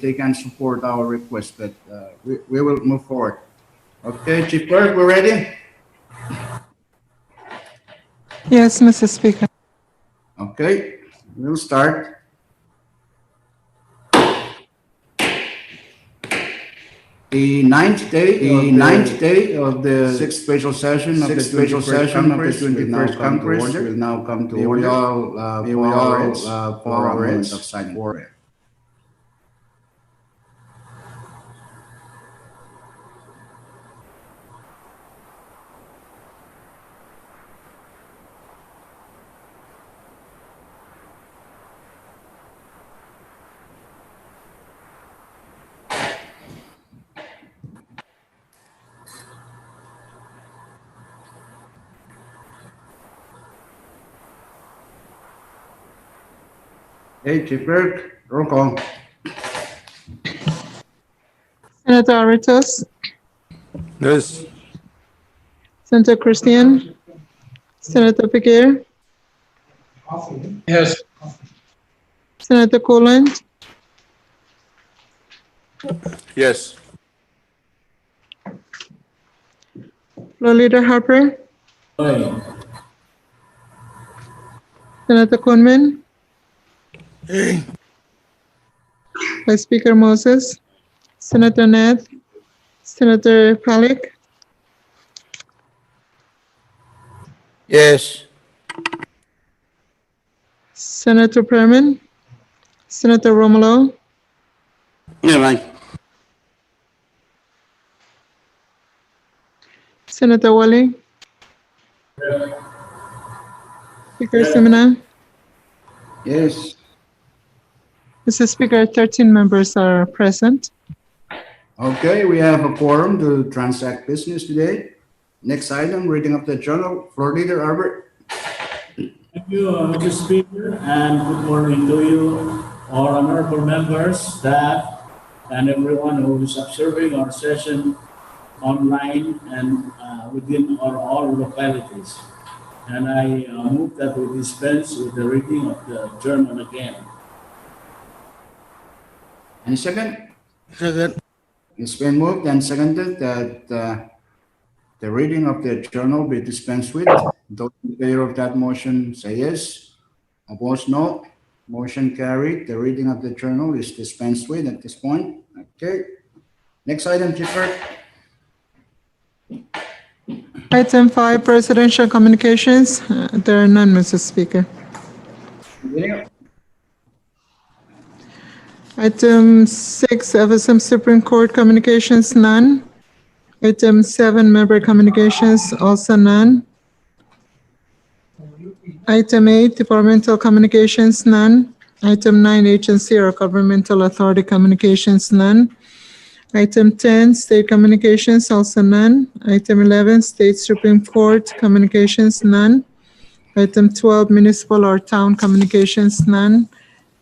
they can support our request, but we will move forward. Okay, Chief Clerk, we're ready? Yes, Mr. Speaker. Okay, we'll start. The ninth day of the sixth special session of the 21st Congress will now come to order. We all for our heads of silent prayer. Okay, Chief Clerk, roll call. Senator Aritos, Yes. Senator Christian, Senator Piquet, Yes. Senator Coland, Yes. Floor Leader Harper, Senator Kunman, Vice Speaker Moses, Senator Ned, Senator Palik, Yes. Senator Perman, Senator Romulo, Yeah, man. Senator Wally, Speaker Semina. Yes. Mr. Speaker, 13 members are present. Okay, we have a quorum to transact business today. Next item, reading of the journal. Floor Leader Albert. Thank you, Mr. Speaker, and good morning to you, all honorable members, staff, and everyone who is observing our session online and within our all localities. And I move that we dispense with the reading of the journal again. Any second? Second. It's been moved and seconded that the reading of the journal be dispensed with. Those in favor of that motion say yes. Opposed, no. Motion carried. The reading of the journal is dispensed with at this point. Okay. Next item, Chief Clerk. Item 5, Presidential Communications. There are none, Mr. Speaker. Continue. Item 6, FSM Supreme Court Communications, none. Item 7, Member Communications, also none. Item 8, Departmental Communications, none. Item 9, Agency or Governmental Authority Communications, none. Item 10, State Communications, also none. Item 11, State Supreme Court Communications, none. Item 12, Municipal or Town Communications, none.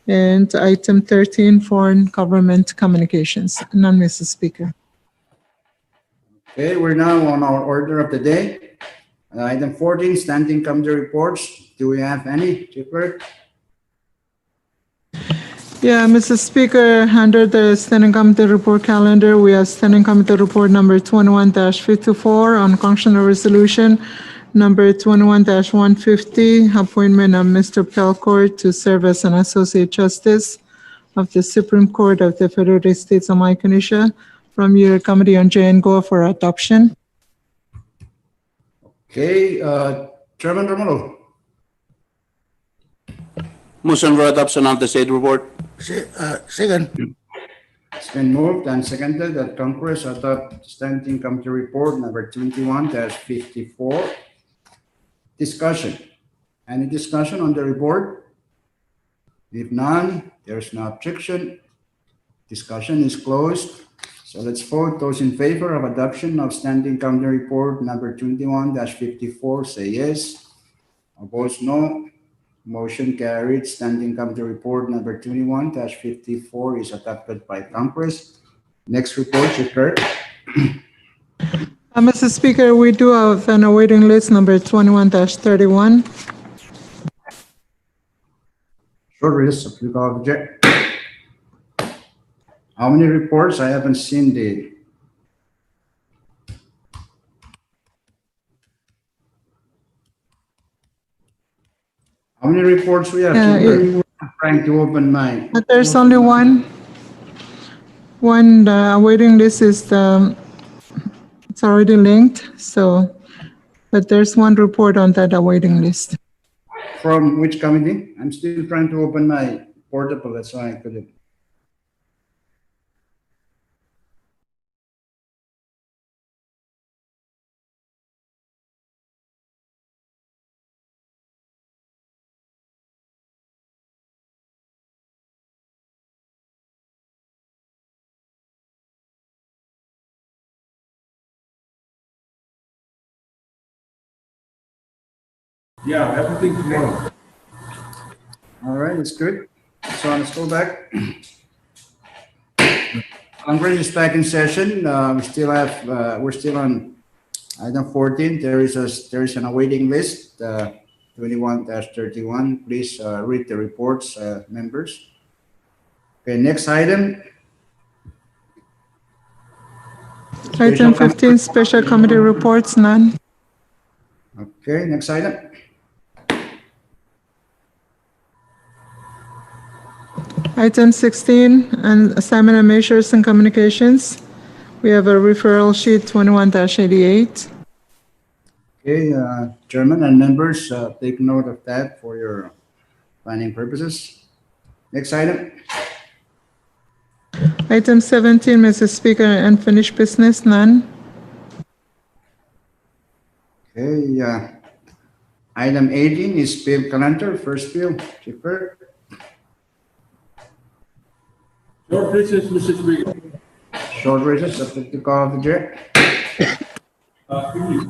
And item 13, Foreign Government Communications, none, Mr. Speaker. Okay, we're now on our order of the day. Item 14, Standing Committee Reports. Do we have any, Chief Clerk? Yeah, Mr. Speaker, under the Standing Committee Report calendar, we have Standing Committee Report number 21-54 on Functional Resolution number 21-150, appointment of Mr. Pelcourt to serve as an Associate Justice of the Supreme Court of the Federal States of Micronesia from your Committee on J&GO for adoption. Okay, Chairman Romulo. Motion for adoption of the said report. Second. It's been moved and seconded that Congress adopt Standing Committee Report number 21-54. Discussion. Any discussion on the report? If none, there's no objection. Discussion is closed. So let's vote. Those in favor of adoption of Standing Committee Report number 21-54 say yes. Opposed, no. Motion carried. Standing Committee Report number 21-54 is adopted by Congress. Next report, Chief Clerk. Mr. Speaker, we do have an awaiting list number 21-31. Short list of legal object. How many reports? I haven't seen the. How many reports we have? Chamber? I'm trying to open my. But there's only one. The waiting list is it's already linked, so, but there's one report on that waiting list. From which committee? I'm still trying to open my portable. That's why I couldn't. Yeah, everything tomorrow. All right, it's good. So let's go back. Congress is back in session. We're still on item 14. There is an awaiting list, 21-31. Please read the reports, members. Okay, next item. Item 15, special committee reports, none. Okay, next item. Item 16, and assignment of measures and communications. We have a referral sheet 21-88. Okay, Chairman and members, take note of that for your planning purposes. Next item. Item 17, Mr. Speaker, unfinished business, none. Okay, item 18 is bill calendar. First bill, Chipper. Short recess, Mr. Speaker. Short recess, subject to call of the chair. Please.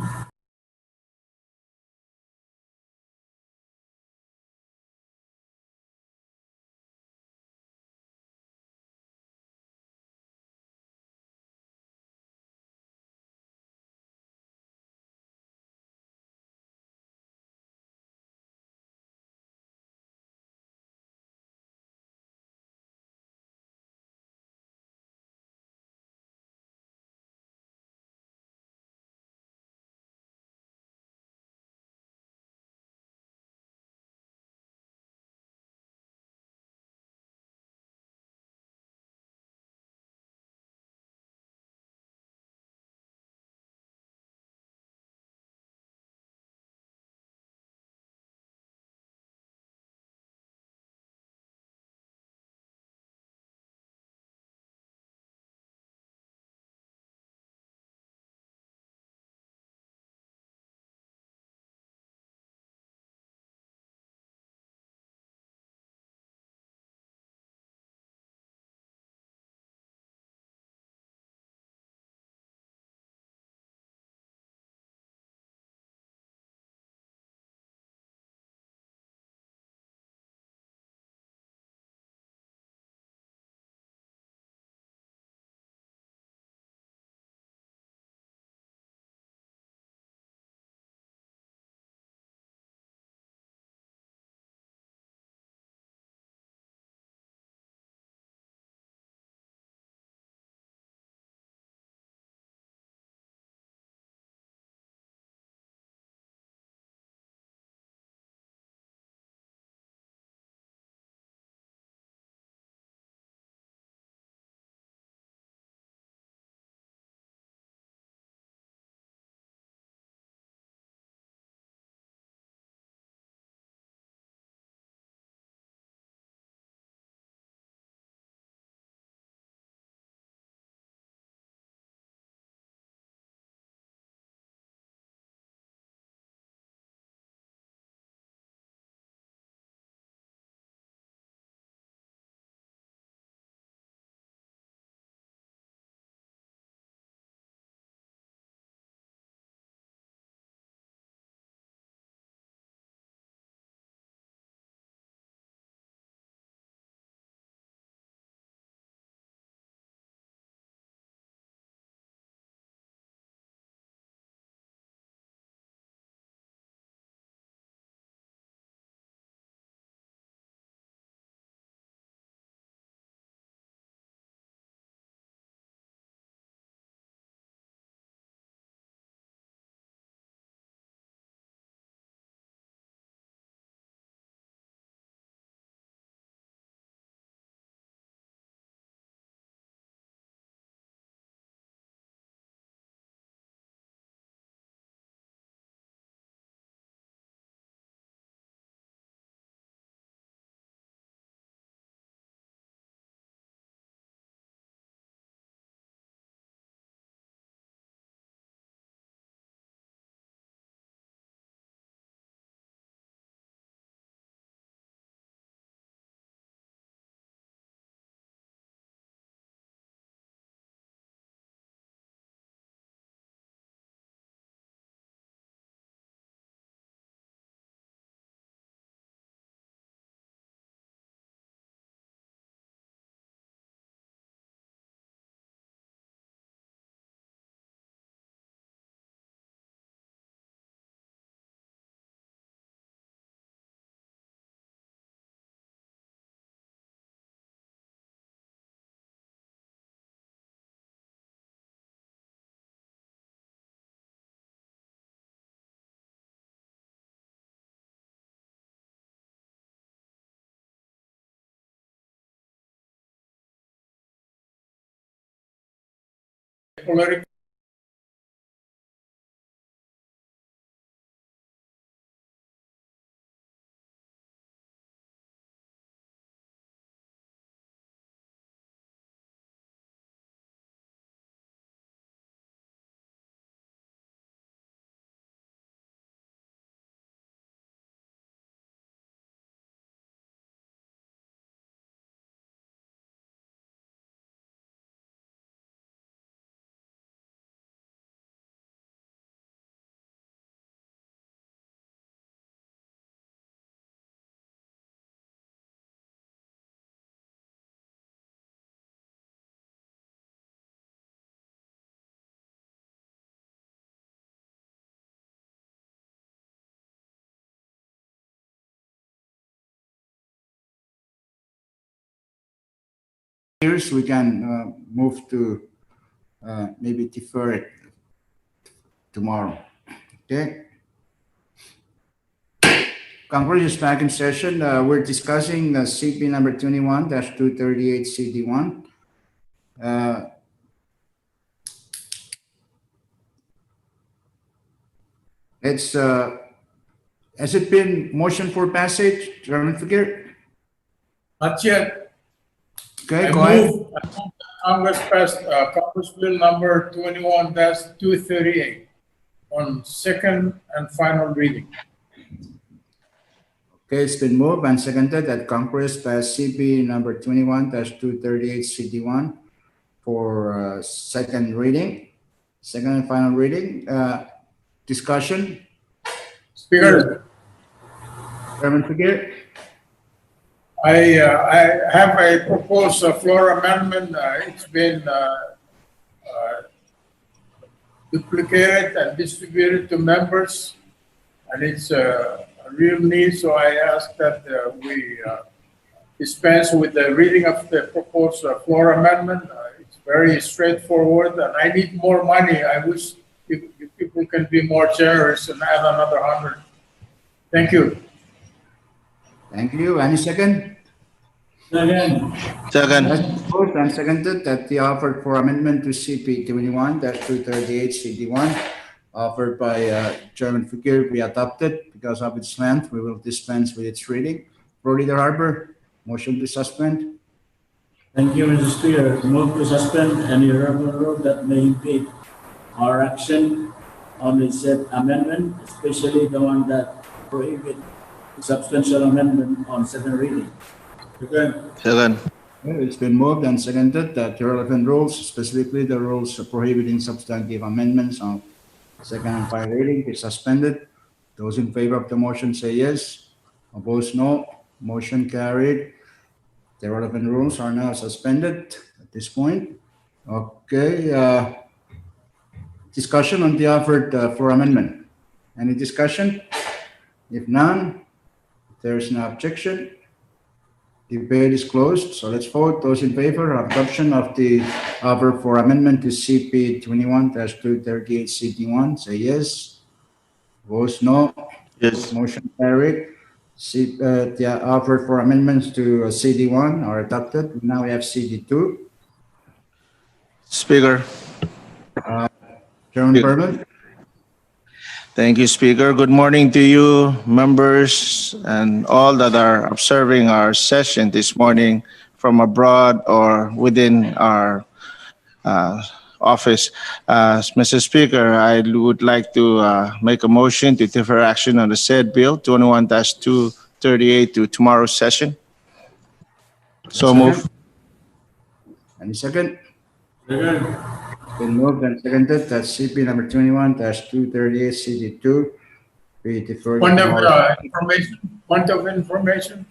political Years, we can move to maybe defer it tomorrow. Okay. Congress is back in session. We're discussing CP number 21-238 CD1. It's has it been motion for passage, Chairman Figueroa? not yet. Okay, I go ahead. move that Congress passed Congress Bill number 21-238 on second and final reading. Okay, it's been moved and seconded that Congress pass CP number 21-238 CD1 for second and final reading. Discussion, Speaker, Chairman Figueroa? I have a proposed floor amendment. It's been duplicated and distributed to members, and it's a real need. So I ask that we dispense with the reading of the proposed floor amendment. It's very straightforward, and I need more money. I wish you people can be more generous and add another 100. Thank you. Thank you. Any second? Second. Second. Moved and seconded that the offer for amendment to CP 21-238 CD1 offered by Chairman Figueroa be adopted. Because of its length, we will dispense with its reading. Floor Leader Harper, motion to suspend. Thank you, Mr. Speaker. Move to suspend any irregular rule that may impede our action on the said amendment, especially the one that prohibit substantial amendment on second reading. Second. Okay, it's been moved and seconded that the relevant rules, specifically the rules prohibiting substantive amendments on second and final reading, be suspended. Those in favor of the motion say yes. Opposed, no. Motion carried. The relevant rules are now suspended at this point. Okay. Discussion on the offered floor amendment. Any discussion? If none, there is no objection. Debate is closed. So let's vote. Those in favor of adoption of the offer for amendment to CP 21-238 CD1 say yes. Votes no. Yes. Motion carried. The offer for amendments to CD1 are adopted. Now we have CD2. Speaker. Chairman Yeah. Berman. Thank you, Speaker. Good morning to you, members, and all that are observing our session this morning from abroad or within our office. Mr. Speaker, I would like to make a motion to defer action on the said bill 21-238 to tomorrow's session. So Second. move. Any second? Second. Been moved and seconded that CP number 21-238 CD2 be deferred. Point of tomorrow. information. Point of information.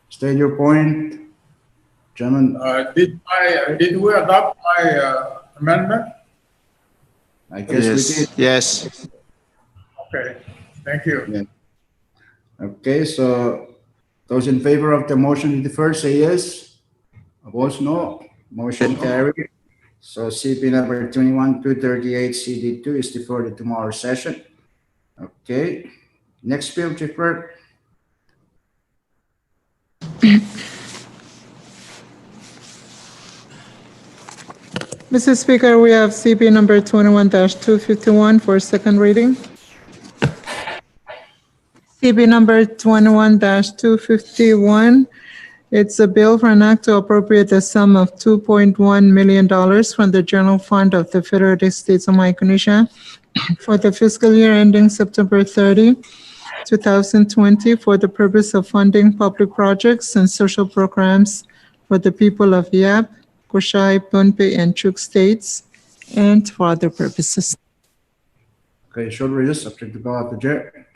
State your point, Chairman. Did we adopt my amendment? I guess we did. Yes. Okay. Thank you. Okay, so those in favor of the motion to defer say yes. Opposed, no. Motion carried. So CP number 21-238 CD2 is deferred to tomorrow's session. Okay. Next bill, Chief Clerk. Mr. Speaker, we have CP number 21-251 for second reading. CP number 21-251. It's a bill for an act to appropriate the sum of $2.1 million from the general fund of the Federated States of Micronesia for the fiscal year ending September 30, 2020, for the purpose of funding public projects and social programs for the people of Yap, Koshai, Pohnpei, and Chuk states, and for other purposes. Okay, short recess, subject to call out the chair.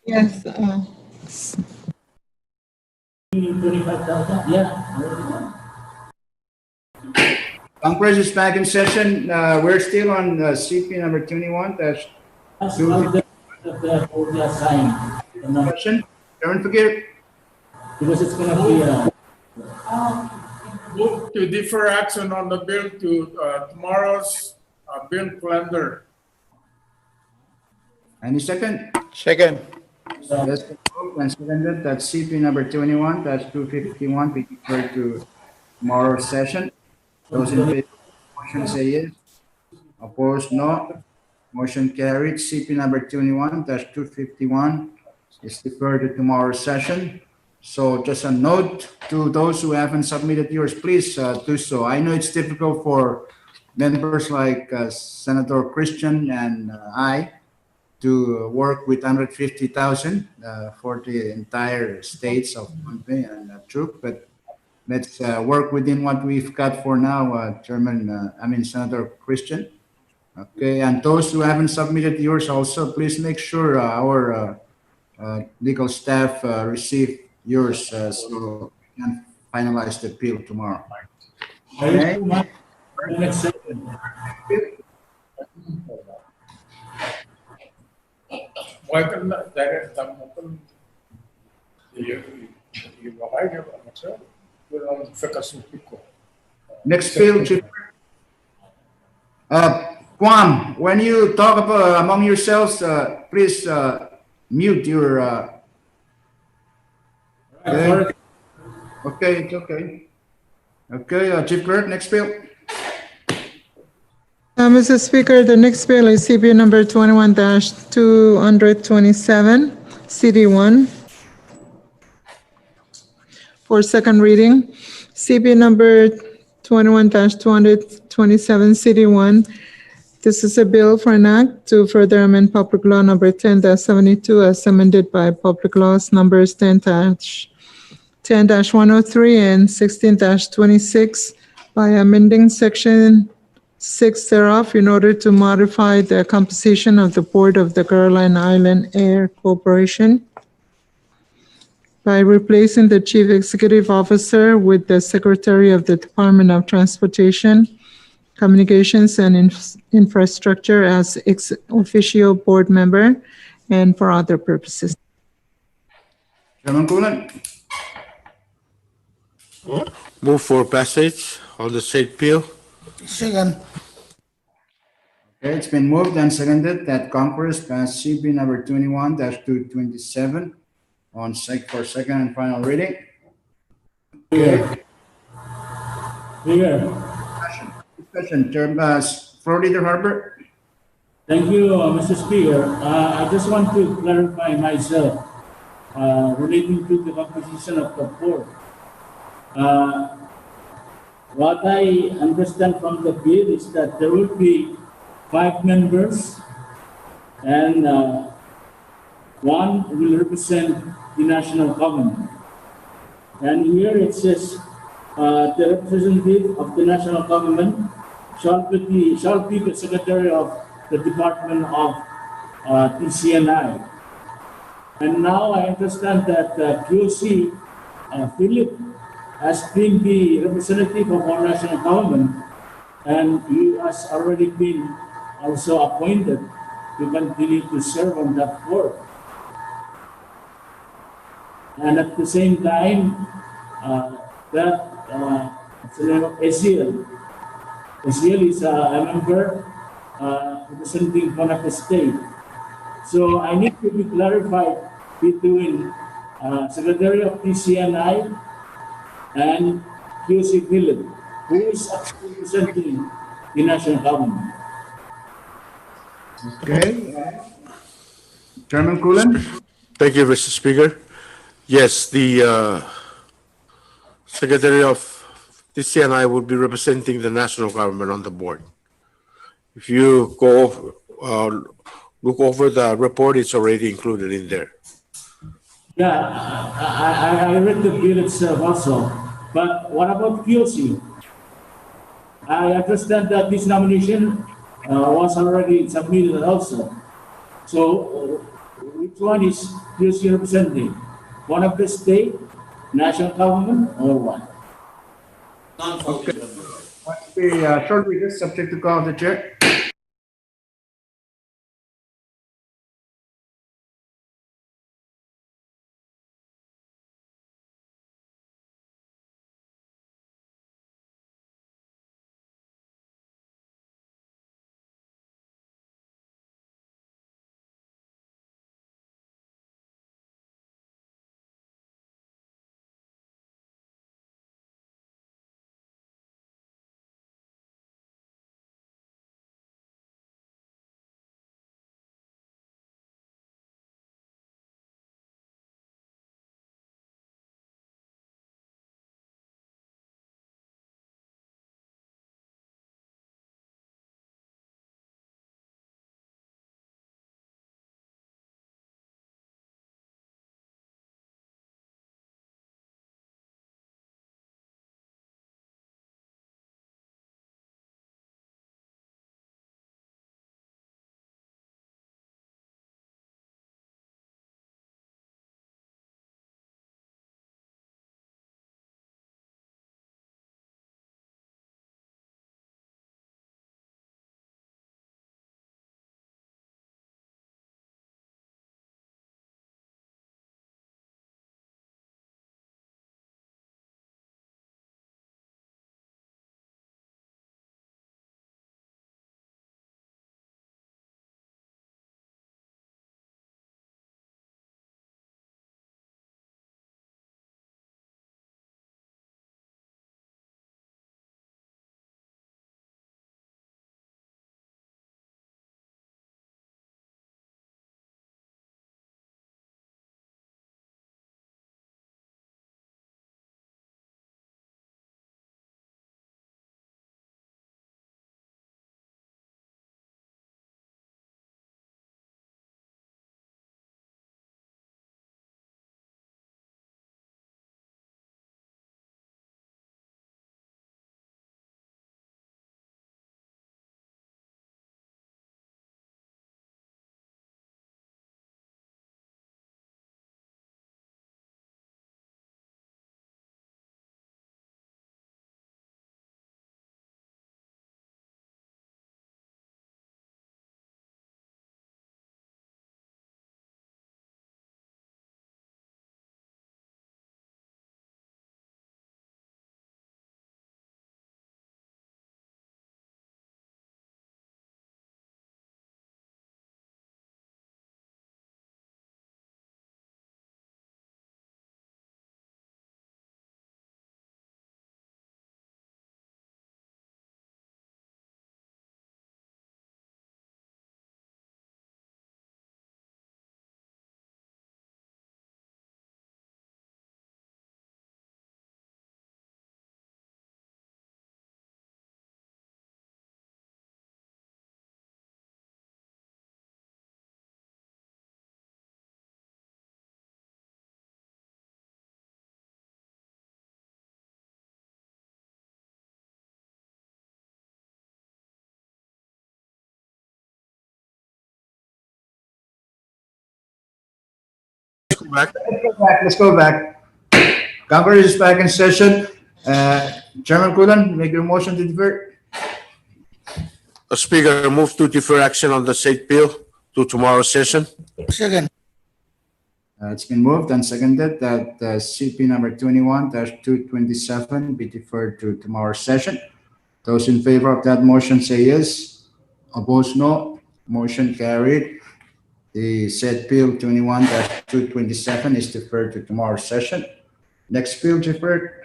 Yes, 25,000? Yeah. Already done. Congress is back in session. We're still on CP number 21 dash That's all the already assigned. The number. question. Chairman Fakir. Because it's gonna be Move to defer action on the bill to tomorrow's bill calendar. Any second? Second. Yes, moved and seconded that CP number 21 dash 251 be deferred to tomorrow's session. Those in favor, of the motion say yes. Opposed, no. Motion carried. CP number 21 dash 251 is deferred to tomorrow's session. So just a note to those who haven't submitted yours, please do so. I know it's difficult for members like Senator Christian and I to work with 150,000 for the entire states of Pohnpei and Truk, but let's work within what we've got for now, Senator Christian. Okay, and those who haven't submitted yours also, please make sure our legal staff receive yours so we can finalize the bill tomorrow. Okay. next second. Michael, direct mo yung makay niya ba? Wala ang kakasuti ko. Next bill, Chief. Guam, when you talk about among yourselves, please mute your. Okay. Okay, it's okay. Okay, Chief Clerk, next bill. Mr. Speaker, the next bill is CP number 21-227, CD1. For second reading, CP number 21-227, CD1. This is a bill for an act to further amend Public Law number 10-72 as amended by Public Laws numbers 10-103 and 16-26 by amending Section 6 thereof in order to modify the composition of the Board of the Caroline Island Air Corporation by replacing the Chief Executive Officer with the Secretary of the Department of Transportation, Communications and Infrastructure as ex officio board member and for other purposes. Chairman Kulan. Move for passage on the said bill. Second. Okay, it's been moved and seconded that Congress pass CB number 21-227 on for second and final reading. Okay. Here. Discussion, Floor Leader Harbor. Thank you, Mr. Speaker. I just want to clarify myself relating to the composition of the board. What I understand from the bill is that there will be 5 members and one will represent the national government. And here it says the representative of the national government shall be the Secretary of the Department of TCNI. And now I understand that QC Philip has been the representative of our national government, and he has already been also appointed to continue to serve on that board. And at the same time, Eziel is a member representing Conaco State. So I need to be clarified between Secretary of TCNI and QC Philip, who is actually representing the national government. Okay. Chairman Kulan. Thank you, Mr. Speaker. Yes, the Secretary of TCNI will be representing the national government on the board. If you go look over the report, it's already included in there. Yeah, I read the bill itself also. But what about QC? I understand that this nomination was already submitted also. So Which one is QC representing? One of the state, national government, or what? What's the short recess subject to call of the chair? Back. Let's go back. Congress is back in session. Chairman Kulan, make your motion to defer. Speaker, move to defer action on the said bill to tomorrow's session. Second. It's been moved and seconded that CP number 21-227 be deferred to tomorrow's session. Those in favor of that motion say yes. Opposed, no. Motion carried. The said bill 21-227 is deferred to tomorrow's session. Next bill deferred.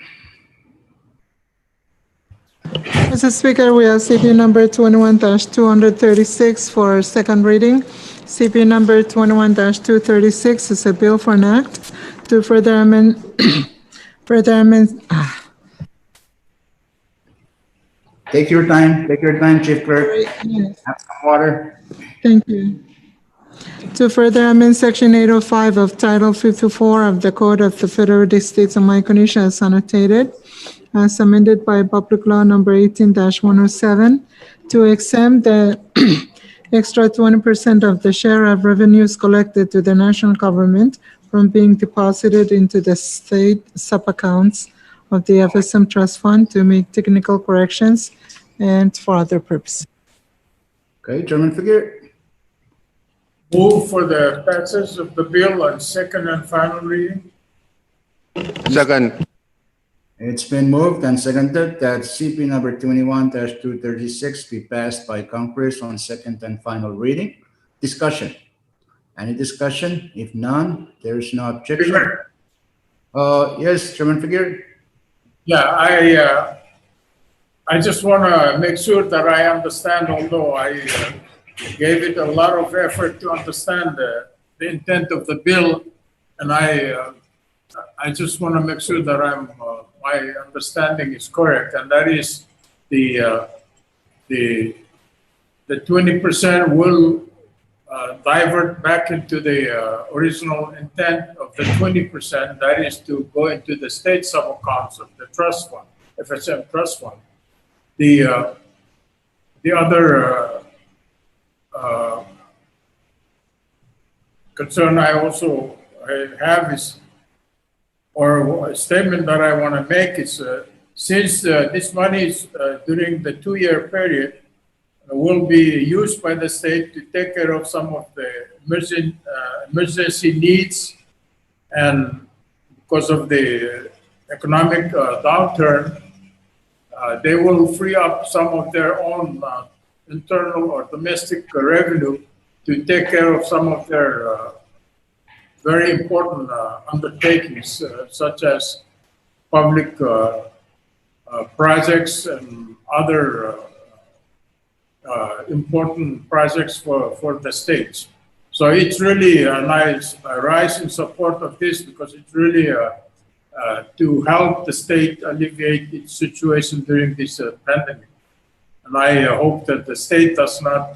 Mr. Speaker, we have CP number 21-236 for second reading. CP number 21-236 is a bill for an act to further amend, Take your time, Chief Clerk. Yes, Have some water. thank you. To further amend Section 805 of Title 54 of the Code of the Federal States of Micronesia as annotated, as amended by Public Law Number 18-107, to exempt the extra 20% of the share of revenues collected to the national government from being deposited into the state sub-accounts of the FSM Trust Fund to make technical corrections and for other purposes. Okay, Chairman Figueroa. Move for the passage of the bill on second and final reading. Second. It's been moved and seconded that CP number 21-236 be passed by Congress on second and final reading. Discussion. Any discussion? If none, there is no objection. Speaker. Yes, Chairman Figueroa. Yeah, I just want to make sure that I understand, although I gave it a lot of effort to understand the intent of the bill, and I just want to make sure that my understanding is correct, and that is the 20% will divert back into the original intent of the 20%, that is to go into the state sub-accounts of the trust fund, FSM Trust Fund. The other concern I also have is, or a statement that I want to make is, since this money is during the 2-year period, will be used by the state to take care of some of the emergency needs, and because of the economic downturn, they will free up some of their own internal or domestic revenue to take care of some of their very important undertakings, such as public projects and other important projects for the states. So it's really a nice rise in support of this, because it's really to help the state alleviate its situation during this pandemic. And I hope that the state does not,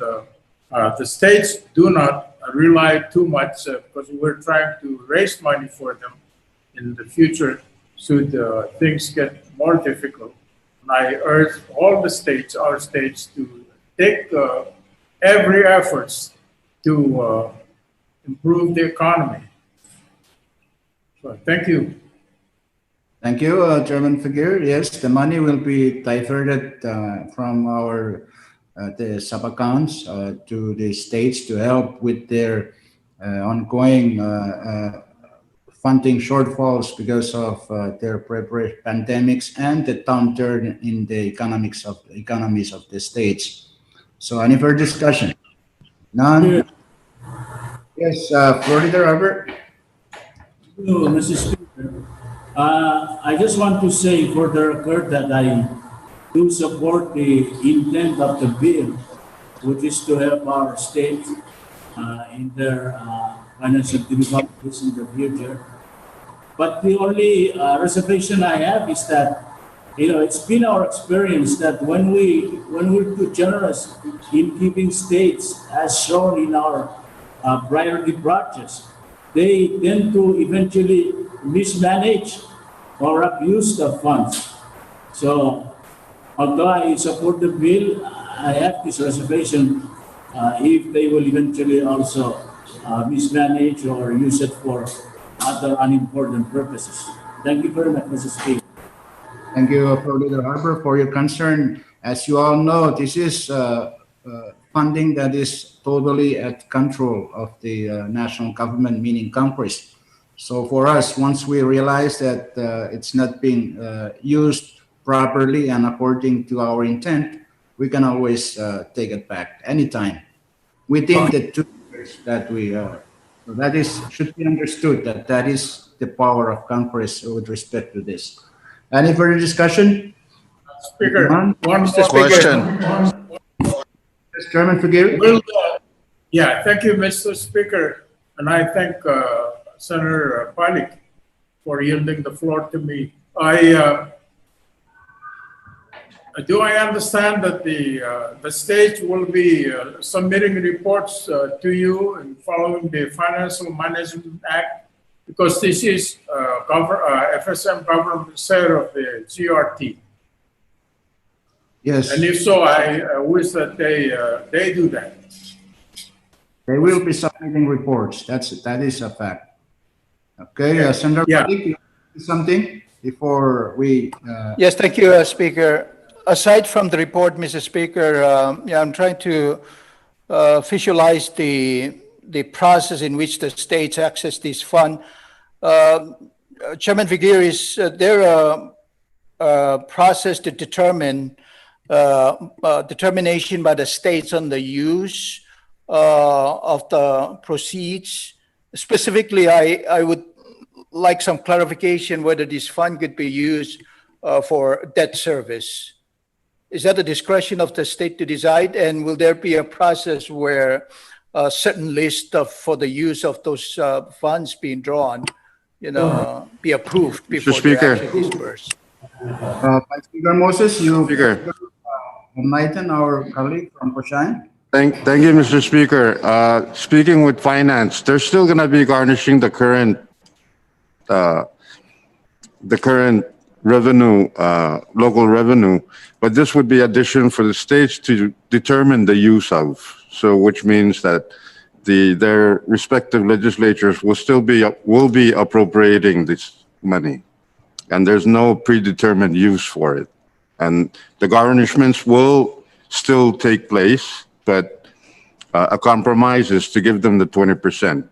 the states do not rely too much, because we're trying to raise money for them in the future should things get more difficult. And I urge all the states, our states, to take every efforts to improve the economy. So thank you. Thank you, Chairman Figueroa. Yes, the money will be diverted from our the sub-accounts to the states to help with their ongoing funding shortfalls because of their pandemics and the downturn in the economies of the states. So any further discussion? None? Yes, Floor Leader Robert. Hello, Mr. Speaker. I just want to say for the record that I do support the intent of the bill, which is to help our state in their financial difficulties in the future. But the only reservation I have is that, it's been our experience that when we're too generous in giving states, as shown in our priority projects, they tend to eventually mismanage or abuse the funds. So, although I support the bill, I have this reservation if they will eventually also mismanage or use it for other unimportant purposes. Thank you very much, Mr. Speaker. Thank you, Floor Leader Harbour, for your concern. As you all know, this is funding that is totally at control of the national government, meaning Congress. So for us, once we realize that it's not being used properly and according to our intent, we can always take it back anytime within the 2 years that we so that is should be understood, that is the power of Congress with respect to this. Any further discussion? Speaker, None? one Mr. more Question. Yes, Chairman Figueroa. Will, yeah, thank you, Mr. Speaker, and I thank Senator Palik for yielding the floor to me. Do I understand that the state will be submitting reports to you and following the Financial Management Act? Because this is FSM government share of the GRT. Yes. And if so, I wish that they do that. They will be submitting reports. That is a fact. Okay, Senator Yeah. Malik, you have something before we, Yes, thank you, Speaker. Aside from the report, Mr. Speaker, I'm trying to visualize the process in which the states access this fund. Chairman Figueroa, is there a process to determine determination by the states on the use of the proceeds? Specifically, I would like some clarification whether this fund could be used for debt service. Is that the discretion of the state to decide? And will there be a process where a certain list for the use of those funds being drawn, be approved before they're Speaker. actually dispersed? Vice Speaker Moses, you Speaker. enlighten our colleague from Cochin. Thank you, Mr. Speaker. Speaking with finance, they're still going to be garnishing the current revenue, local revenue, but this would be addition for the states to determine the use of. So, which means that their respective legislatures will be appropriating this money, and there's no predetermined use for it, and the garnishments will still take place, but a compromise is to give them the 20%.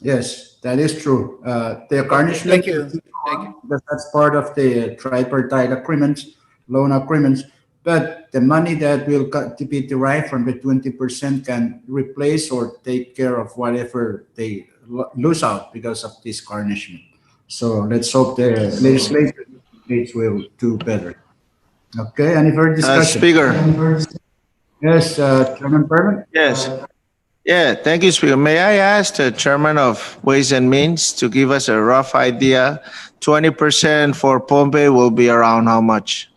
Yes, that is true. The garnishment. Thank you. Thank you. Because that's part of the tripartite agreements, loan agreements. But the money that will to be derived from the 20% can replace or take care of whatever they lose out because of this garnishment. So let's hope the legislature will do better. Okay, any further discussion? Speaker. Yes, Chairman Perman? Yes. Yeah, thank you, Speaker. May I ask the Chairman of Ways and Means to give us a rough idea? 20% for Pohnpei will be around how much?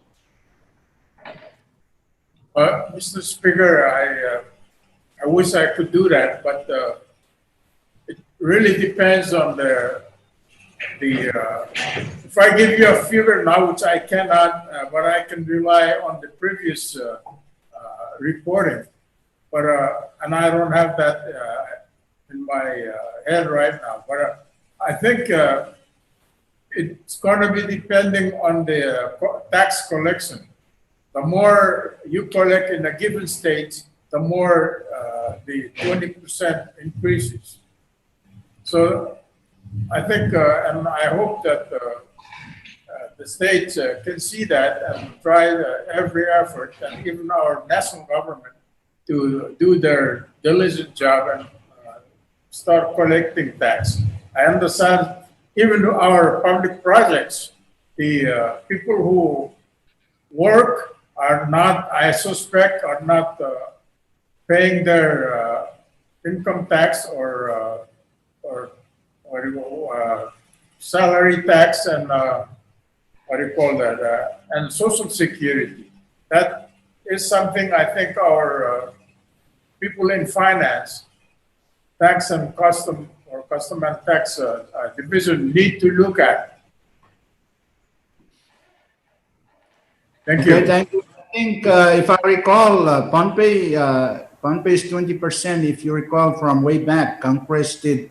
Mr. Speaker, I wish I could do that, but it really depends on if I give you a figure now, which I cannot, but I can rely on the previous reporting. But and I don't have that in my head right now. But I think it's going to be depending on the tax collection. The more you collect in a given state, the more the 20% increases. So I think, and I hope that the states can see that and try every effort, and even our national government, to do their diligent job and start collecting tax. I understand even our public projects, the people who work are not, I suspect, are not paying their income tax or salary tax and what do you call that, and Social Security. That is something I think our people in finance, tax and custom and tax division need to look at. Thank you. Okay, thank you. I think if I recall, Pohnpei is 20%. If you recall from way back, Congress did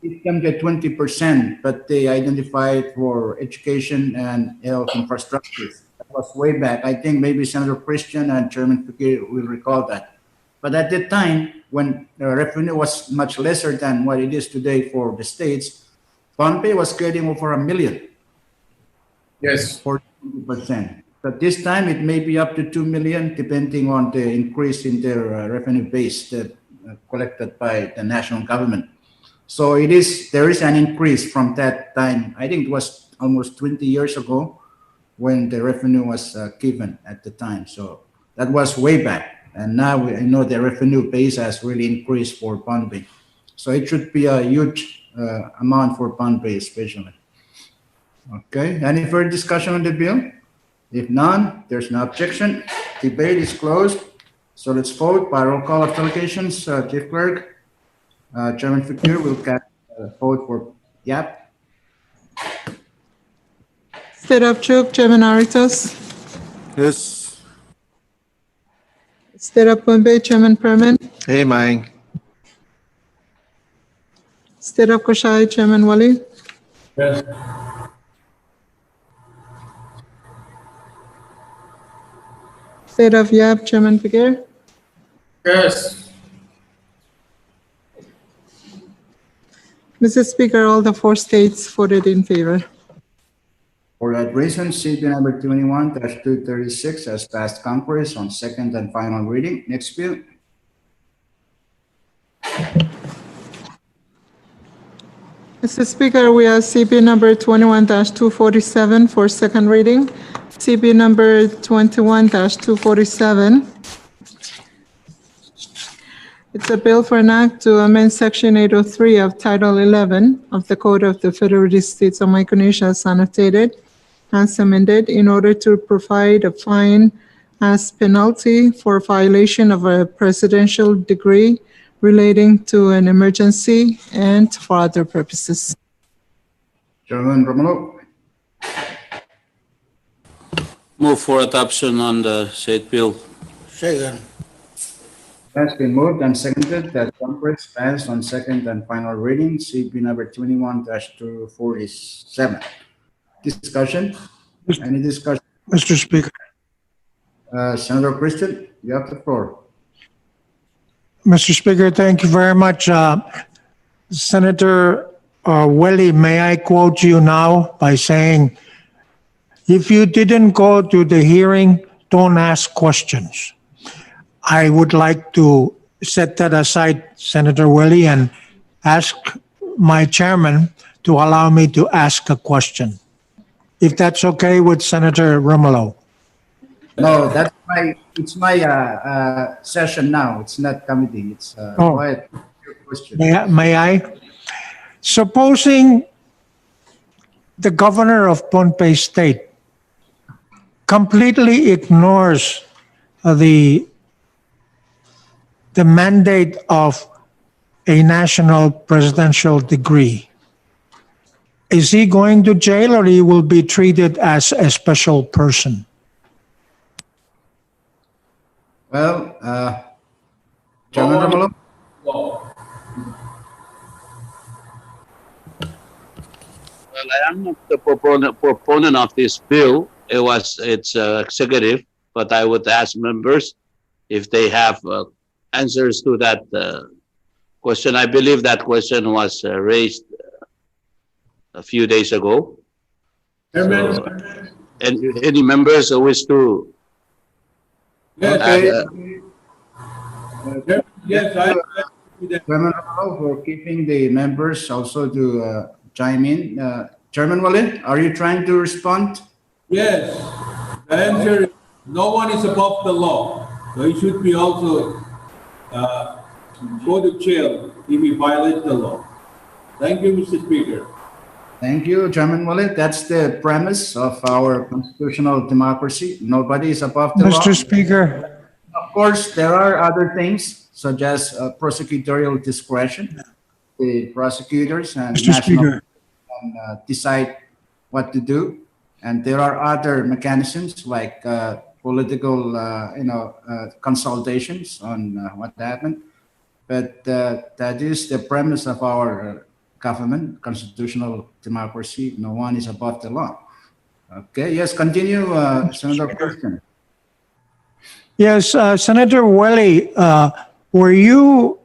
it can get 20%, but they identified for education and health infrastructure. That was way back. I think maybe Senator Christian and Chairman Figueroa will recall that. But at that time, when the revenue was much lesser than what it is today for the states, Pohnpei was getting over $1 million. Yes. For 20%. But this time it may be up to 2 million, depending on the increase in their revenue base that collected by the national government. So there is an increase from that time. I think it was almost 20 years ago when the revenue was given at the time. So that was way back. And now I know the revenue base has really increased for Pohnpei. So it should be a huge amount for Pohnpei especially. Okay, any further discussion on the bill? If none, there's no objection. Debate is closed. So let's vote by roll call of delegations. Chief Clerk, Chairman Figueroa will cast a vote for Yap. State of Chuk, Chairman Aritos. Yes. State of Bombay, Chairman Perman. Hey, Mike. State of Koshai, Chairman Wali. Yes. State of Yap, Chairman Figuer. Yes. Mr. Speaker, all the 4 states voted in favor. For that reason, CB number 21-236 has passed Congress on second and final reading. Next bill. Mr. Speaker, we have CP number 21-247 for second reading. CP number 21-247. It's a bill for an act to amend Section 803 of Title 11 of the Code of the Federal States of Micronesia as annotated, as amended, in order to provide a fine as penalty for violation of a presidential decree relating to an emergency and for other purposes. Chairman Romulo. Move for adoption on the said bill. Second. Has been moved and seconded that Congress pass on second and final reading, CB number 21-247. Discussion? Any discussion? Mr. Speaker, Senator Christian, you have the floor. Mr. Speaker, thank you very much. Senator Welly, may I quote you now by saying, if you didn't go to the hearing, don't ask questions. I would like to set that aside, Senator Welly, and ask my chairman to allow me to ask a question. If that's okay with Senator Romulo. No, it's my session now. It's not committee. It's go ahead. Your question. May I? Supposing the governor of Pohnpei State completely ignores the mandate of a national presidential decree, is he going to jail or he will be treated as a special person? Well, Chairman Romulo. Law. Well, I am not the proponent of this bill. It's executive, but I would ask members if they have answers to that question. I believe that question was raised a few days ago. Chairman, And any members who wish to Okay. yes, I Chairman Romulo, for keeping the members also to chime in. Chairman Walid, are you trying to respond? yes. The answer is no one is above the law, so he should be also go to jail if he violates the law. Thank you, Mr. Speaker. Thank you, Chairman Walid. That's the premise of our constitutional democracy. Nobody is above the law. Mr. Speaker, Of course, there are other things such as prosecutorial discretion. The prosecutors and Mr. national Speaker, can decide what to do. And there are other mechanisms like political, consultations on what happened. But that is the premise of our government, constitutional democracy. No one is above the law. Okay, yes, continue, Senator Christian. yes, Senator Welly, were you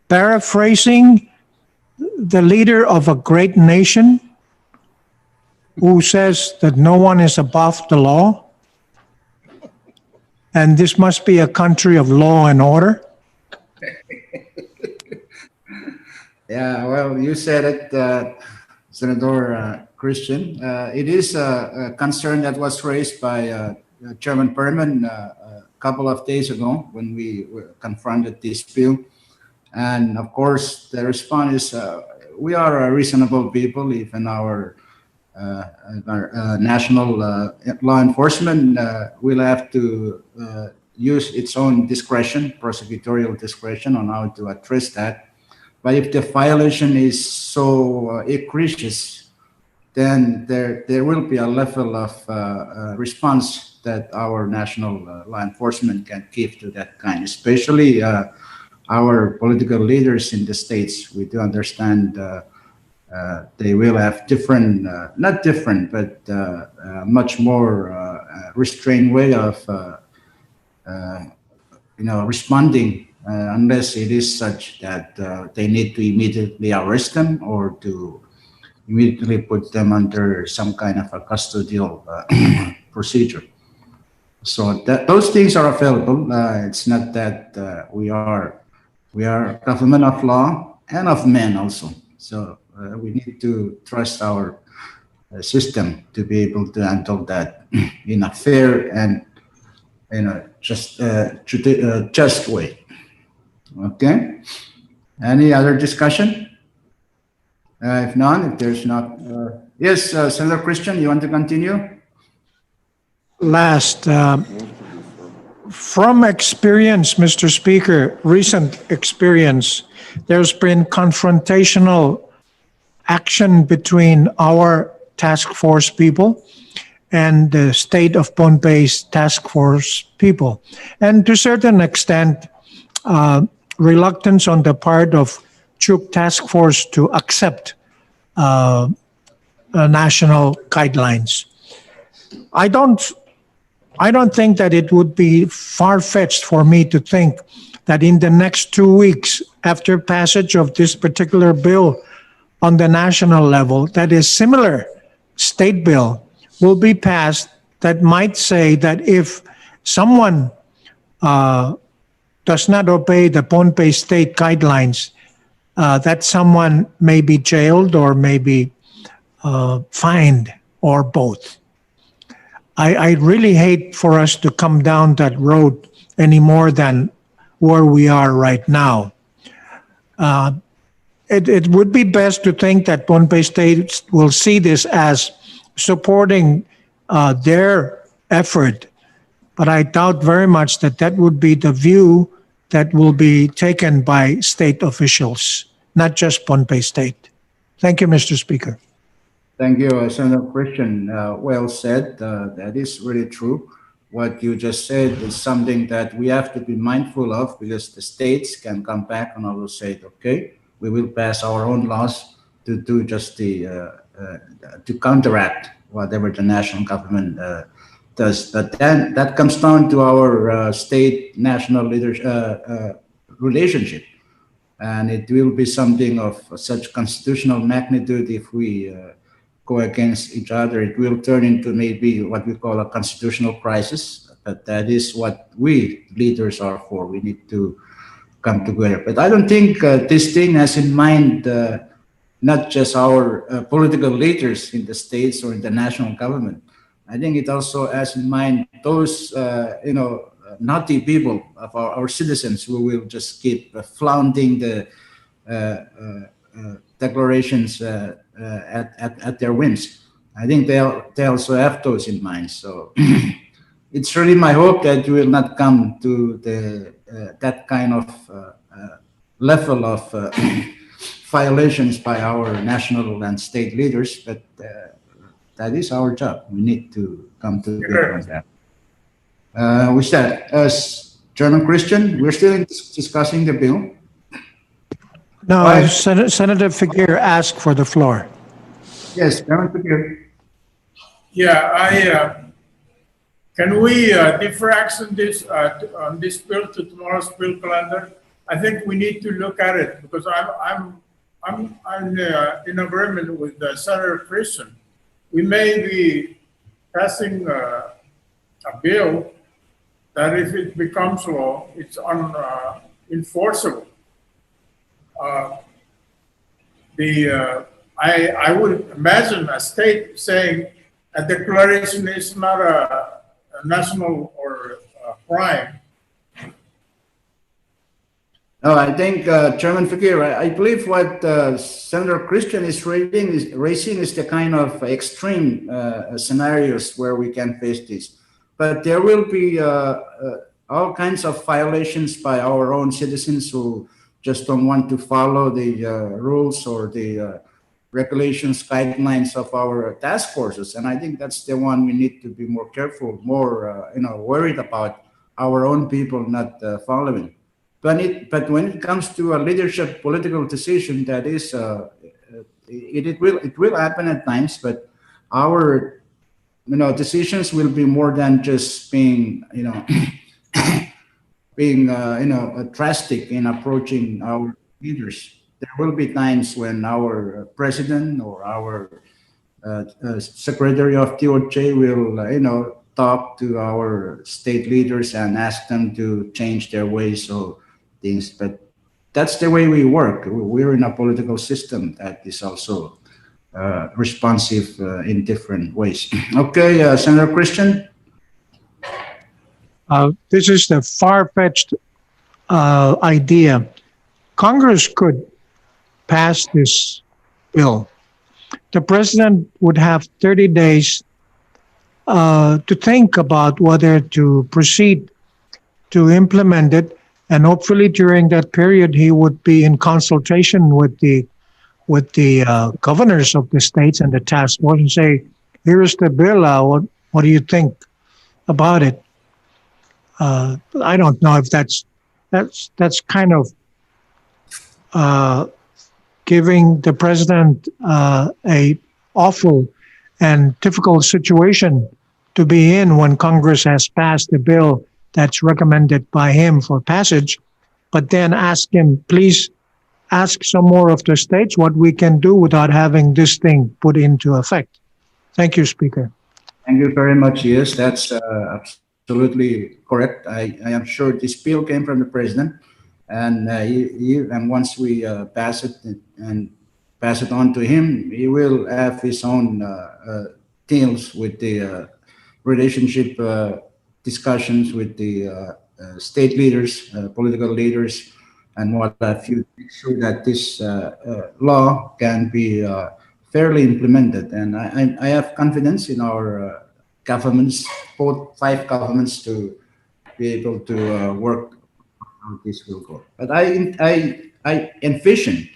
paraphrasing the leader of a great nation who says that no one is above the law? And this must be a country of law and order? Yeah, well, you said it, Senator Christian. It is a concern that was raised by Chairman Perman a couple of days ago when we confronted this bill. And of course, the response is we are a reasonable people. Even our national law enforcement will have to use its own discretion, prosecutorial discretion, on how to address that. But if the violation is so egregious, then there will be a level of response that our national law enforcement can give to that kind, especially our political leaders in the states. We do understand they will have different, not different, but much more restrained way of responding unless it is such that they need to immediately arrest them or to immediately put them under some kind of a custodial procedure. So those things are available. It's not that we are government of law and of men also. So we need to trust our system to be able to handle that in a fair and just way. Okay. Any other discussion? If none, if there's not, yes, Senator Christian, you want to continue? Last, from experience, Mr. Speaker, recent experience, there's been confrontational action between our task force people and the state of Pohnpei's task force people. And to a certain extent, reluctance on the part of Chuk task force to accept national guidelines. I don't think that it would be far-fetched for me to think that in the next 2 weeks after passage of this particular bill on the national level, that is similar state bill will be passed that might say that if someone does not obey the Pohnpei state guidelines, that someone may be jailed or may be fined or both. I really hate for us to come down that road any more than where we are right now. It would be best to think that Pohnpei State will see this as supporting their effort, but I doubt very much that that would be the view that will be taken by state officials, not just Pohnpei State. Thank you, Mr. Speaker. Thank you, Senator Christian. Well said. That is really true. What you just said is something that we have to be mindful of, because the states can come back and also say, okay, we will pass our own laws to do just to counteract whatever the national government does. But then that comes down to our state-national relationship. And it will be something of such constitutional magnitude if we go against each other. It will turn into maybe what we call a constitutional crisis. But that is what we leaders are for. We need to come together. But I don't think this thing has in mind not just our political leaders in the states or in the national government. I think it also has in mind those naughty people of our citizens who will just keep flaunting the declarations at their whims. I think they also have those in mind. So it's really my hope that we will not come to that kind of level of violations by our national and state leaders, but that is our job. We need to come to that. With that, as Chairman Christian, we're still discussing the bill. No, Senator Figueroa asked for the floor. Yes, Chairman Figueroa. Yeah, can we defer action on this bill to tomorrow's bill calendar? I think we need to look at it because I'm in agreement with Senator Christian. We may be passing a bill that if it becomes law, it's unenforceable. I would imagine a state saying a declaration is not a national or a crime. No, I think Chairman Figueroa, I believe what Senator Christian is raising is the kind of extreme scenarios where we can face this. But there will be all kinds of violations by our own citizens who just don't want to follow the rules or the regulations, guidelines of our task forces. And I think that's the one we need to be more careful, more worried about our own people not following. But when it comes to a leadership political decision, that is, it will happen at times, but our decisions will be more than just being being drastic in approaching our leaders. There will be times when our president or our secretary of DOJ will talk to our state leaders and ask them to change their ways of things. But that's the way we work. We're in a political system that is also responsive in different ways. Okay, Senator Christian. This is the far-fetched idea. Congress could pass this bill. The president would have 30 days to think about whether to proceed to implement it, and hopefully during that period he would be in consultation with the governors of the states and the task force and say, "Here's the bill. What do you think about it?" I don't know if that's kind of giving the president a awful and difficult situation to be in when Congress has passed the bill that's recommended by him for passage, but then ask him, please ask some more of the states what we can do without having this thing put into effect. Thank you, Speaker. Thank you very much. Yes, that's absolutely correct. I am sure this bill came from the president, and and once we pass it and pass it on to him, he will have his own deals with the relationship discussions with the state leaders, political leaders, and what have you, make sure that this law can be fairly implemented. And I have confidence in our governments, both 5 governments, to be able to work how this will go. But I envision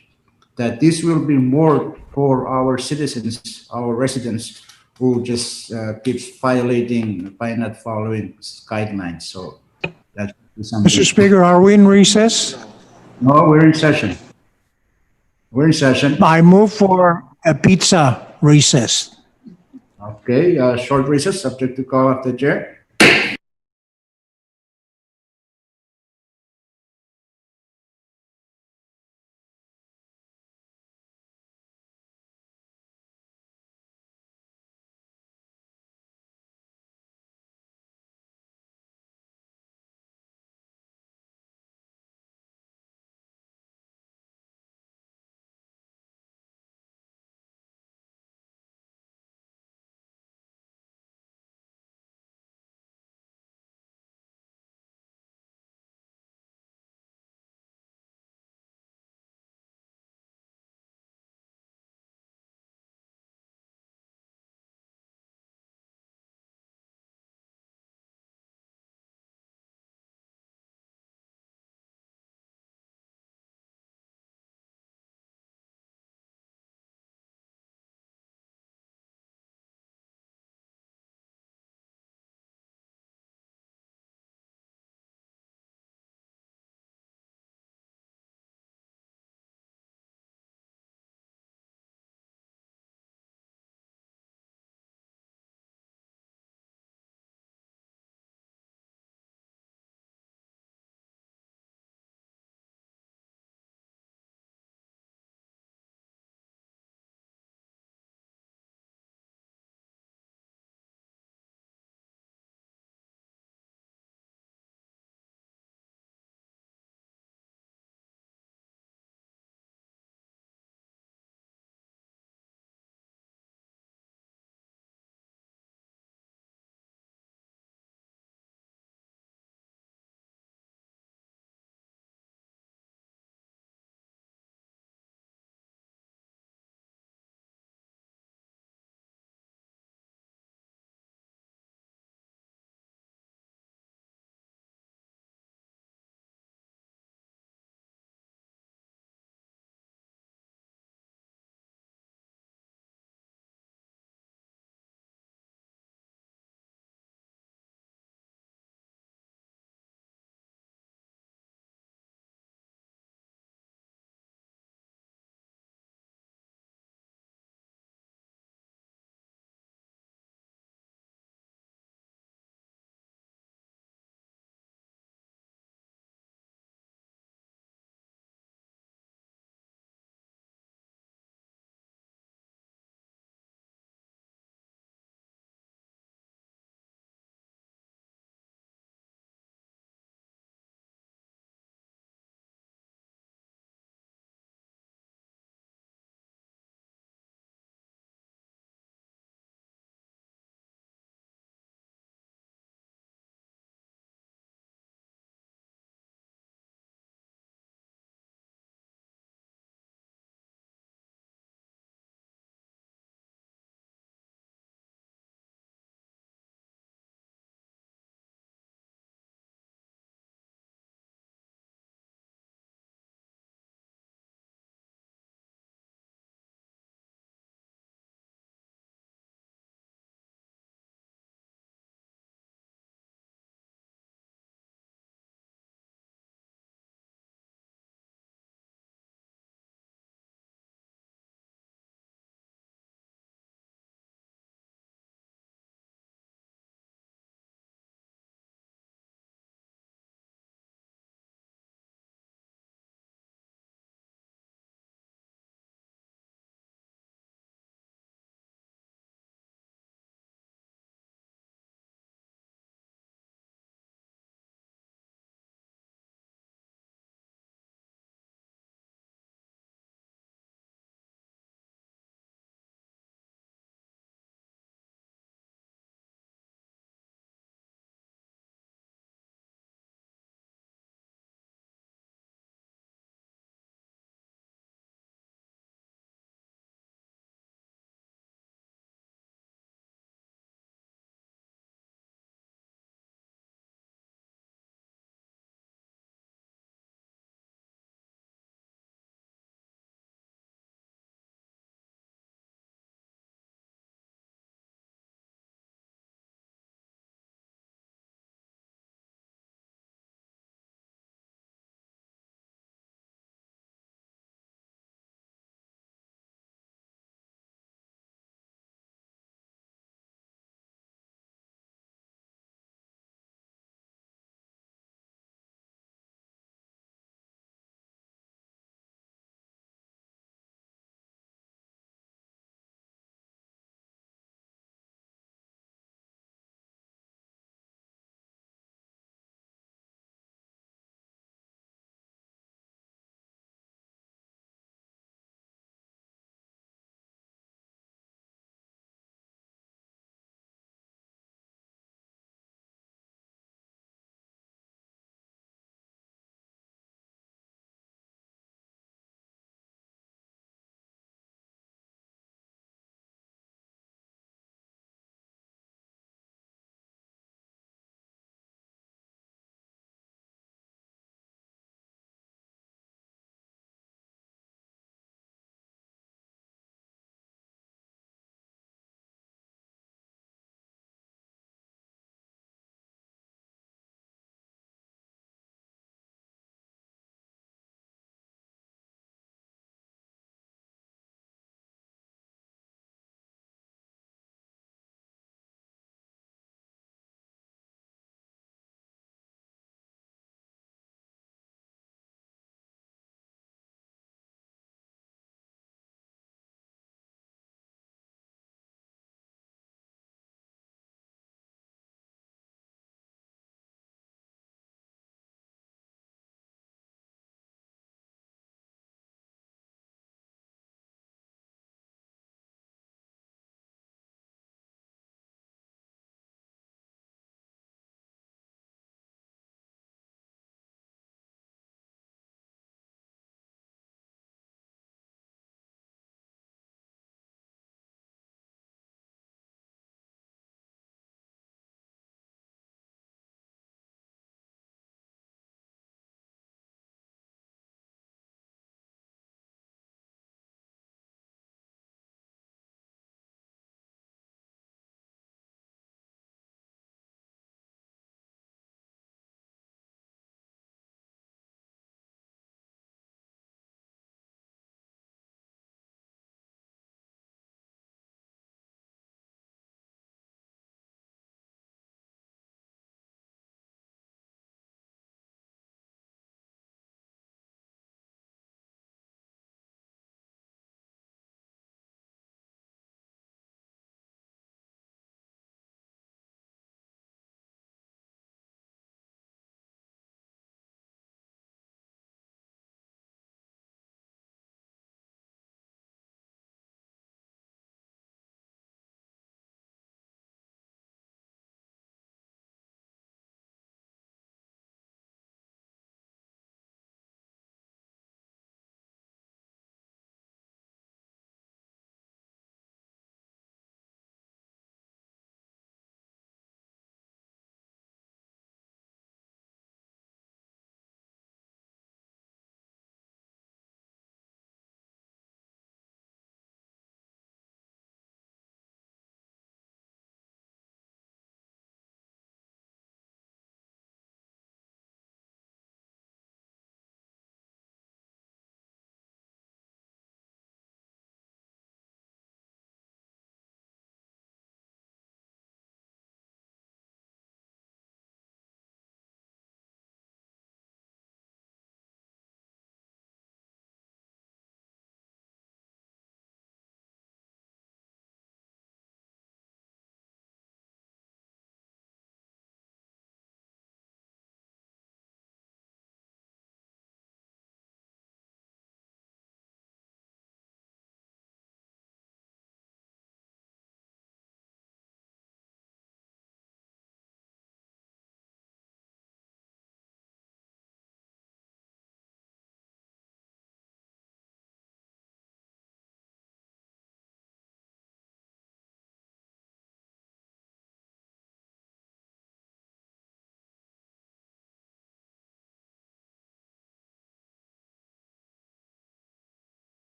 that this will be more for our citizens, our residents, who just keeps violating by not following guidelines. So that's something. Mr. Speaker, are we in recess? No, we're in session. We're in session. I move for a pizza recess. Okay, short recess, subject to call of the chair.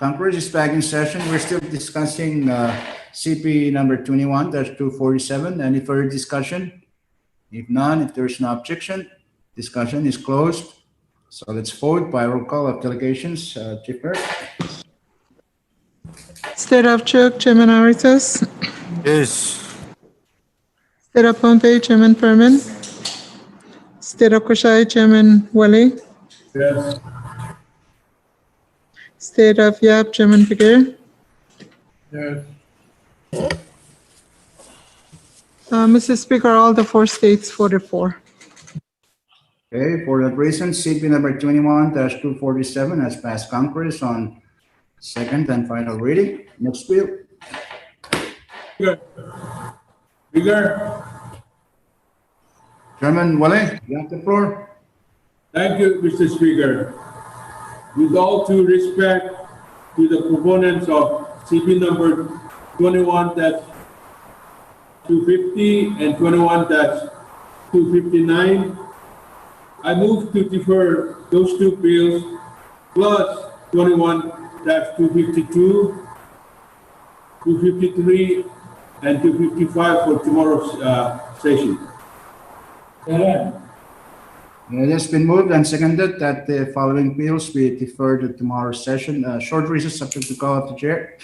Congress is back in session. We're still discussing CP number 21-247. Any further discussion? If none, if there's no objection, discussion is closed. So let's vote by roll call of delegations. Chief Clerk? State of Chuuk, Chairman Aritas. Yes. State of Pohnpei, Chairman Perman. State of Koshai, Chairman Wale. Yes. State of Yap, Chairman Piguet. Yes. Mr. Speaker, all the 4 states voted for. Okay, for that reason, CP number 21-247 has passed Congress on second and final reading. Next bill. Speaker, Chairman Wale, you have the floor. thank you, Mr. Speaker. With all due respect to the proponents of CP number 21-250 and 21-259, I move to defer those 2 bills plus 21-252, 253, and 255 for tomorrow's session. It has been moved and seconded that the following bills be deferred to tomorrow's session. Short recess subject to call of the chair.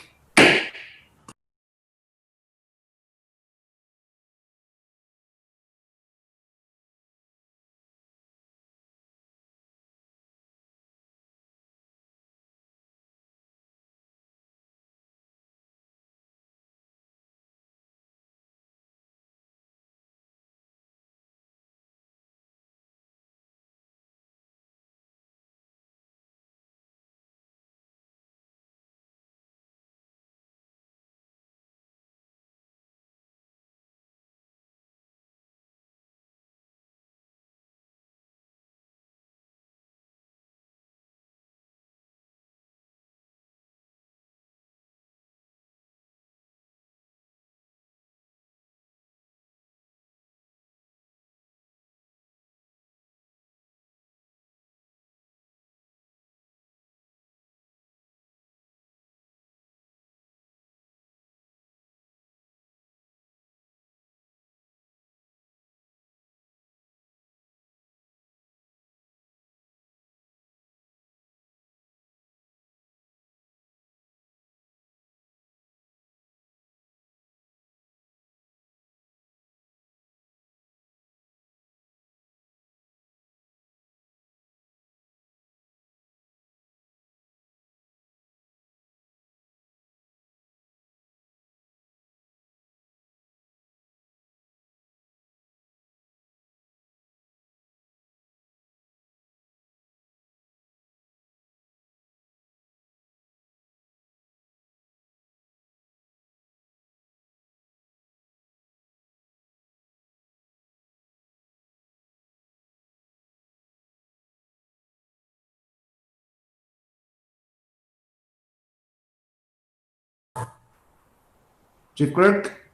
Chief Clerk?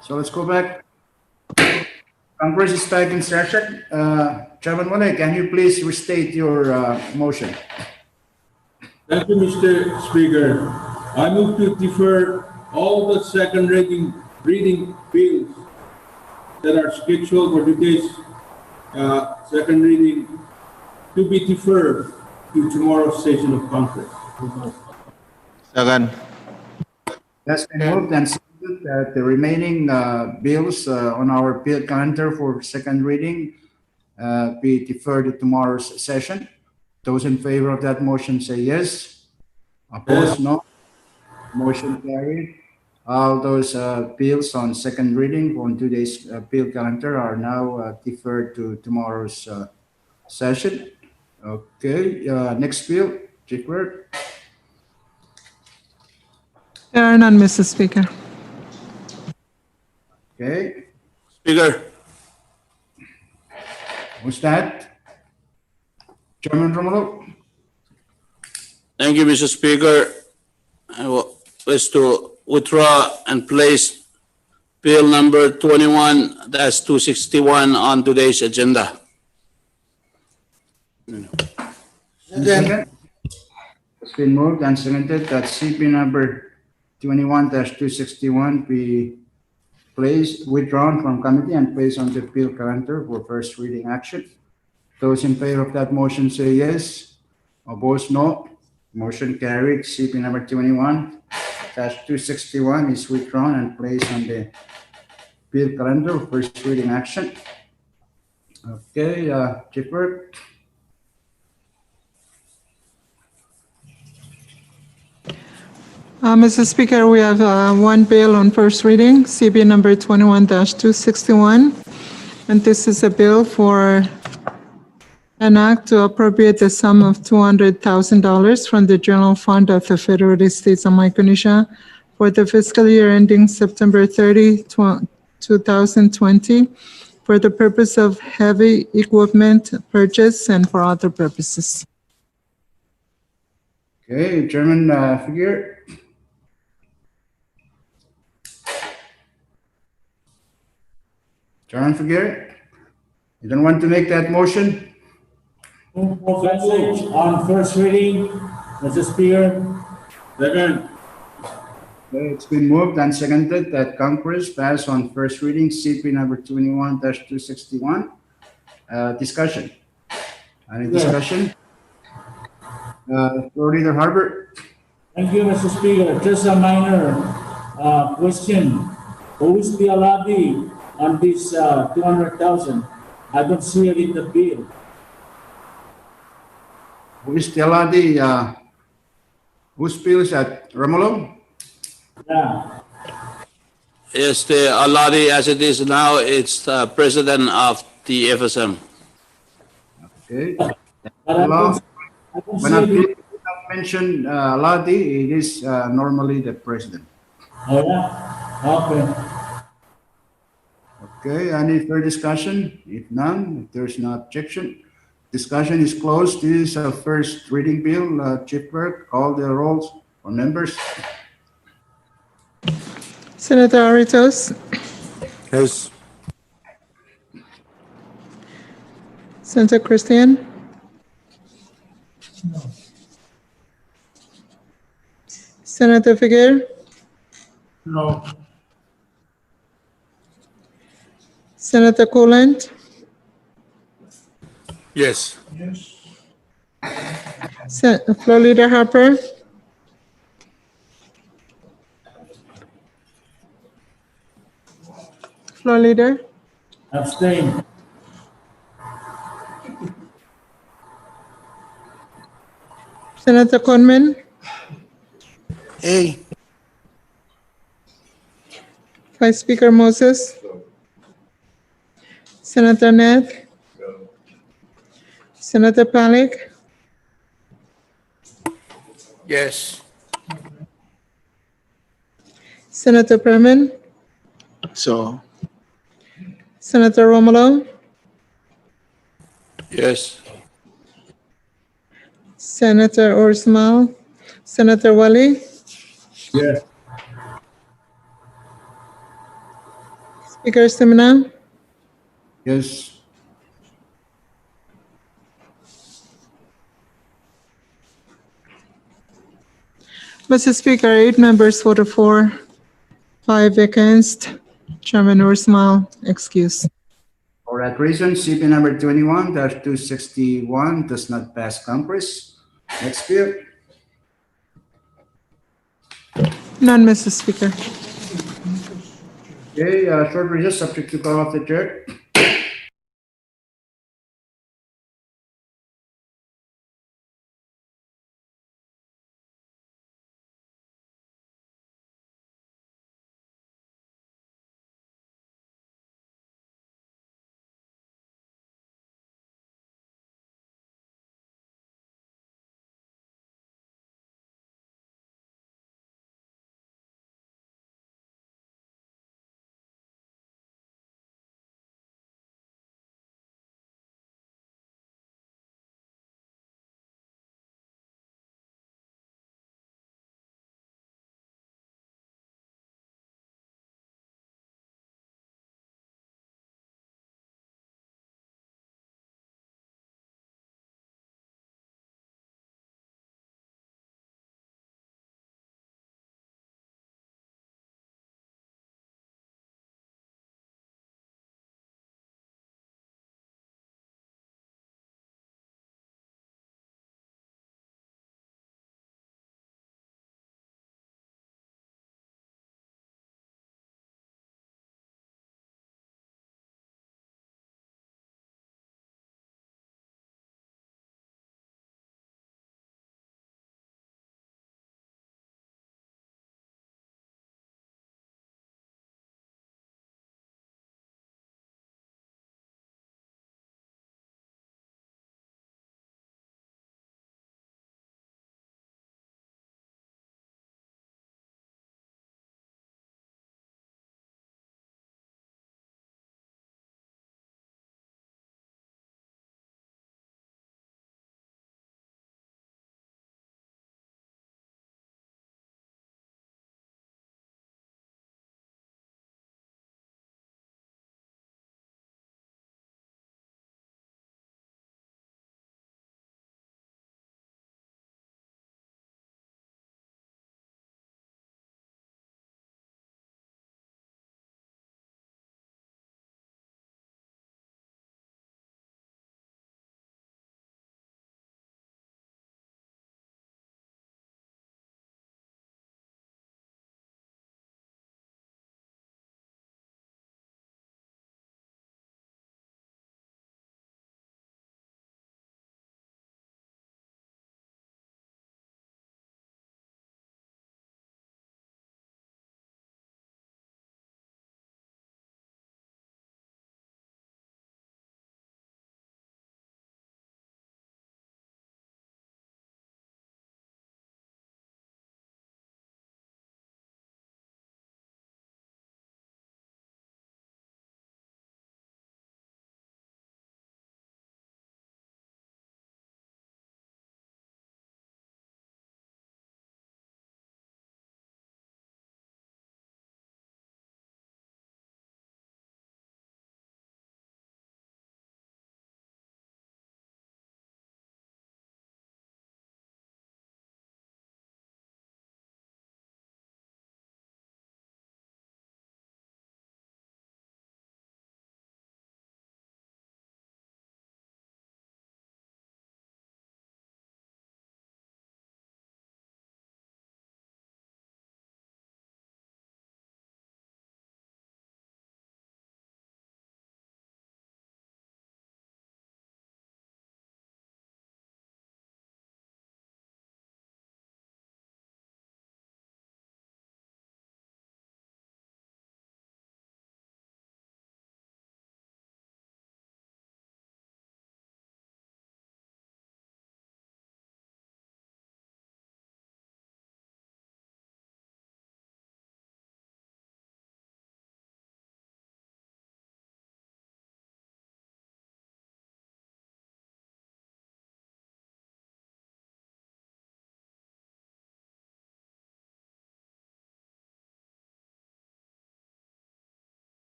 So let's go back. Congress is back in session. Chairman Wale, can you please restate your motion? Thank you, Mr. Speaker. I move to defer all the second reading bills that are scheduled for today's second reading to be deferred to tomorrow's session of Congress. Second. That's been moved and seconded that the remaining bills on our bill calendar for second reading be deferred to tomorrow's session. Those in favor of that motion say yes. Opposed, no. Motion carried. All those bills on second reading on today's bill calendar are now deferred to tomorrow's session. Okay, next bill, Chief Clerk. There are none, Mr. Speaker. Okay, Speaker, who's that? Chairman Romulo? Thank you, Mr. Speaker. I wish to withdraw and place Bill number 21-261 on today's agenda. Second. It's been moved and seconded that CP number 21-261 be withdrawn from committee and placed on the bill calendar for first reading action. Those in favor of that motion say yes. Opposed, no. Motion carried. CP number 21-261 is withdrawn and placed on the bill calendar for first reading action. Okay, Chief Clerk. Mr. Speaker, we have one bill on first reading, CB number 21-261. And this is a bill for an act to appropriate the sum of $200,000 from the general fund of the Federal States of Micronesia for the fiscal year ending September 30, 2020, for the purpose of heavy equipment purchase and for other purposes. Okay, Chairman Figueroa. Chairman Figueroa, you don't want to make that motion? Move for passage on first reading, Mr. Speaker. Second. Okay, it's been moved and seconded that Congress pass on first reading CP number 21-261. Discussion. Any discussion? Floor Leader Harbert. Thank you, Mr. Speaker. Just a minor question. Who is the allotee on this 200,000? I don't see it in the bill. Who is the allotee? Whose bill is that? Romulo? Yeah. Yes, the allotee as it is now, it's the president of the FSM. Okay. But I don't When see a it. bill is not mentioned allotee, it is normally the president. Oh, yeah? Okay. Okay, any further discussion? If none, if there's no objection, discussion is closed. This is a first reading bill. Chief Clerk, call the rolls for members. Senator Aritos, Yes. Senator Christian, Senator Figueroa, No. Senator Coolant, Yes. Floor Leader Harper, Floor Leader, Abstain. Senator Conman, A. Vice Speaker Moses, Senator Nath, Senator Pollack, Yes. Senator Perman, So, Senator Romulo, Yes. Senator Orsmal, Senator Wally, Yes. Speaker Stimina, Yes. Mr. Speaker, 8 members voted for, 5 against. Chairman Orsmal, excuse. For that reason, CP number 21-261 does not pass Congress. Next bill. None, Mr. Speaker. Okay, short recess subject to call of the chair.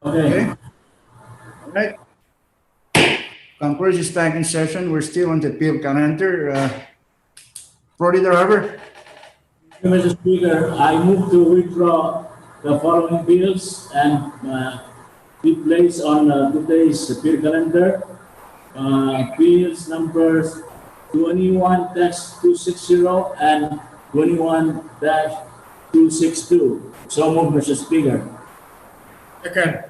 Okay? Okay. All right. Congress is back in session. We're still on the bill calendar. Florida Harbor, Mr. Speaker, I move to withdraw the following bills and be placed on today's bill calendar. Bills numbers 21-260 and 21-262. So moved, Mr. Speaker. Second.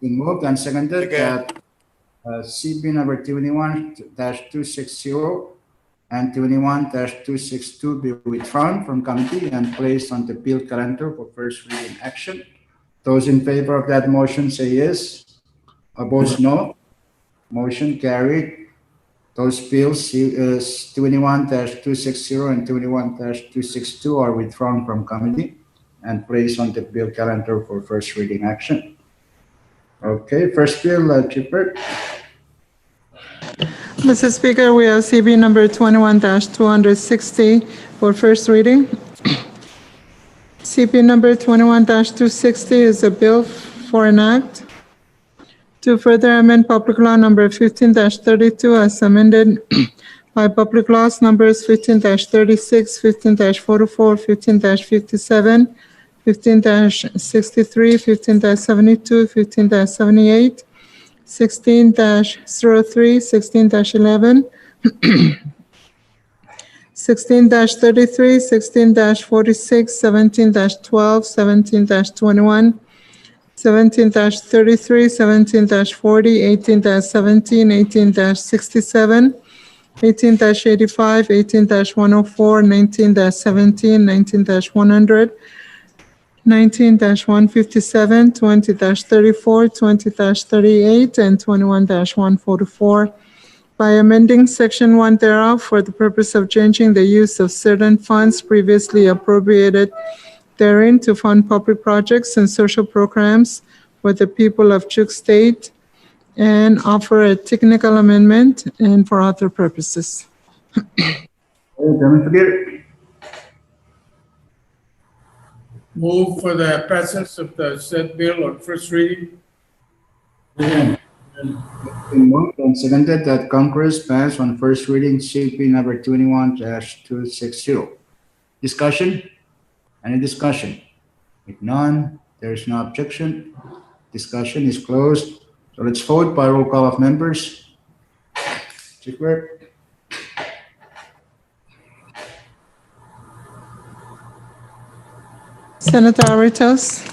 been moved and seconded that CB number 21-260 and 21-262 be withdrawn from committee and placed on the bill calendar for first reading action. Those in favor of that motion say yes. Opposed, no. Motion carried. Those bills, 21-260 and 21-262 are withdrawn from committee and placed on the bill calendar for first reading action. Okay, first bill, Chief Burke. Mr. Speaker, we have CB number 21-260 for first reading. CB number 21-260 is a bill for an act to further amend Public Law number 15-32 as amended by Public Laws numbers 15-36, 15-44, 15-57, 15-63, 15-72, 15-78, 16-03, 16-11, 16-33, 16-46, 17-12, 17-21, 17-33, 17-40, 18-17, 18-67, 18-85, 18-104, 19-17, 19-100, 19-157, 20-34, 20-38, and 21-144 by amending Section 1 thereof for the purpose of changing the use of certain funds previously appropriated therein to fund public projects and social programs for the people of Chuk State and offer a technical amendment and for other purposes. Chairman Fakir. Move for the passage of the said bill on first reading. Second. Been moved and seconded that Congress pass on first reading CP number 21-260. Discussion? Any discussion? If none, there is no objection. Discussion is closed. So let's vote by roll call of members. Chief Clerk. Senator Aritos,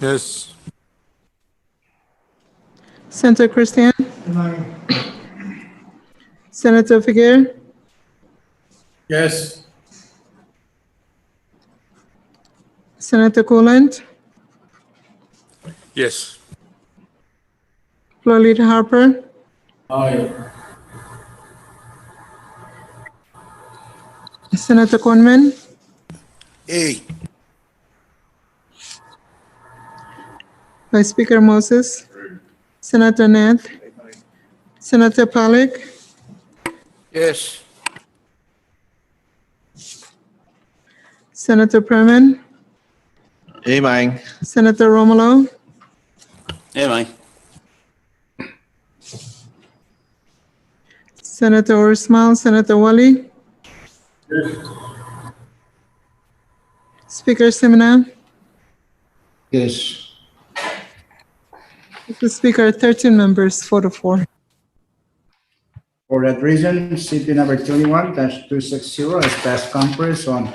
Yes. Senator Christian, Senator Figuer, Yes. Senator Coolant, Yes. Floor Leader Harper, Aye. Senator Conman, Aye. Vice Speaker Moses, Senator Nath, Senator Pollack, Yes. Senator Perman, Amen. Senator Romulo, Aye. Senator Orsmal, Senator Wally, Speaker Simina, Yes. Mr. Speaker, 13 members, 4-4. For that reason, CP number 21-260 has passed Congress on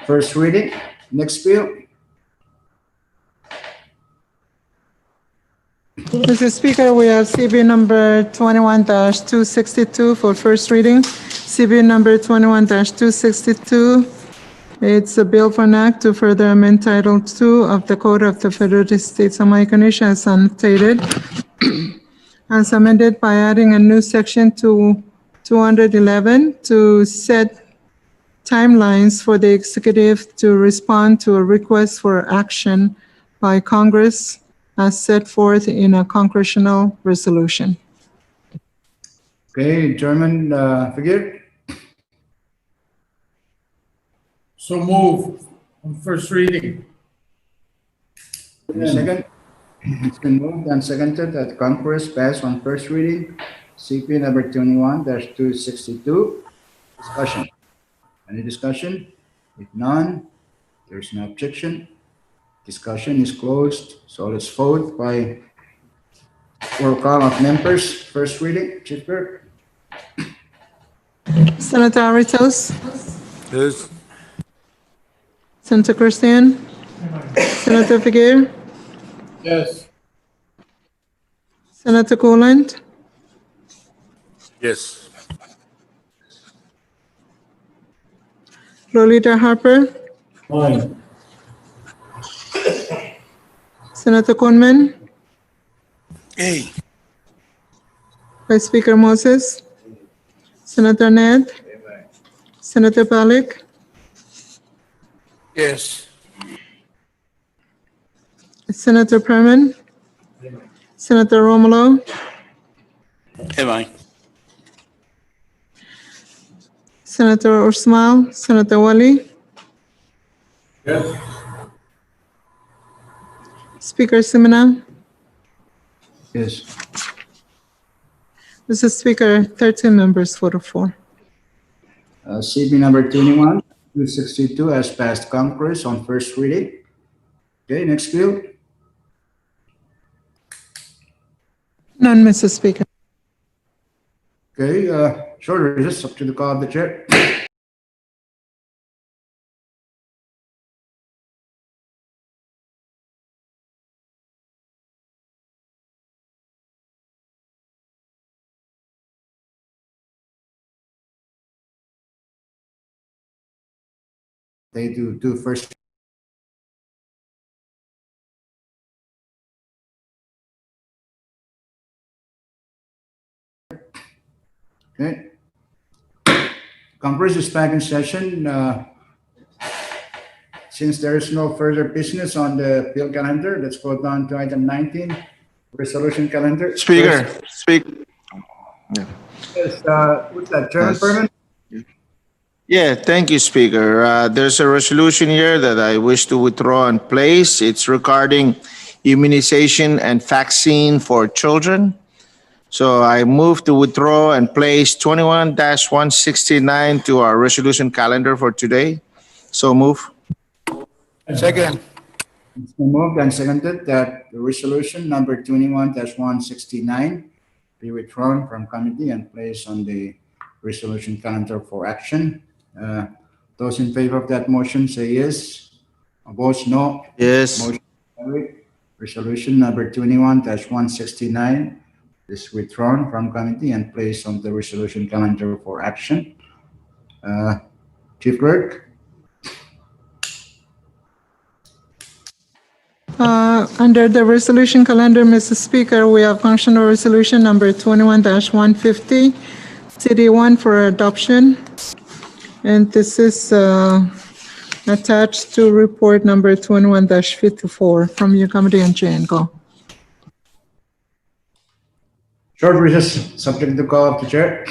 first reading. Next bill. Mr. Speaker, we have CB number 21-262 for first reading. CB number 21-262, it's a bill for an act to further amend Title II of the Code of the Federal States of Micronesia as annotated, as amended by adding a new section to 211 to set timelines for the executive to respond to a request for action by Congress as set forth in a congressional resolution. Okay, Chairman Fakir. So move on first reading. Any second? It's been moved and seconded that Congress pass on first reading CP number 21-262. Discussion. Any discussion? If none, there's no objection. Discussion is closed. So let's vote by roll call of members. First reading, Chief Clerk. Senator Aritos, Yes. Senator Christian, Senator Figueroa, Yes. Senator Copeland, Yes. Lolita Harper, Aye. Senator Conman, Hey. Vice Speaker Moses, Senator Ned, Senator Pollack, Yes. Senator Perman, Senator Romulo, Am I? Senator Usmal, Senator Wali, Yes. Speaker Simina. Yes. Mr. Speaker, 13 members voted for. CB number 21-262 has passed Congress on first reading. Okay, next bill. None, Mr. Speaker. Okay, short recess up to the call of the chair. They do first. Okay. Congress is back in session. Since there is no further business on the bill calendar, let's go down to item 19, resolution calendar. Speaker, Yes, what's that, Chairman Yes. Perman? Yeah, thank you, Speaker. There's a resolution here that I wish to withdraw and place. It's regarding immunization and vaccine for children. So I move to withdraw and place 21-169 to our resolution calendar for today. So move. Second. It's been moved and seconded that the resolution number 21-169 be withdrawn from committee and placed on the resolution calendar for action. Those in favor of that motion say yes. Opposed, no. Yes. Motion carried. Resolution number 21-169 is withdrawn from committee and placed on the resolution calendar for action. Chief Clerk? Under the resolution calendar, Mr. Speaker, we have functional resolution number 21-150, CD1 for adoption. And this is attached to report number 21-54 from your committee on J&GO. Short recess, subject to call of the chair.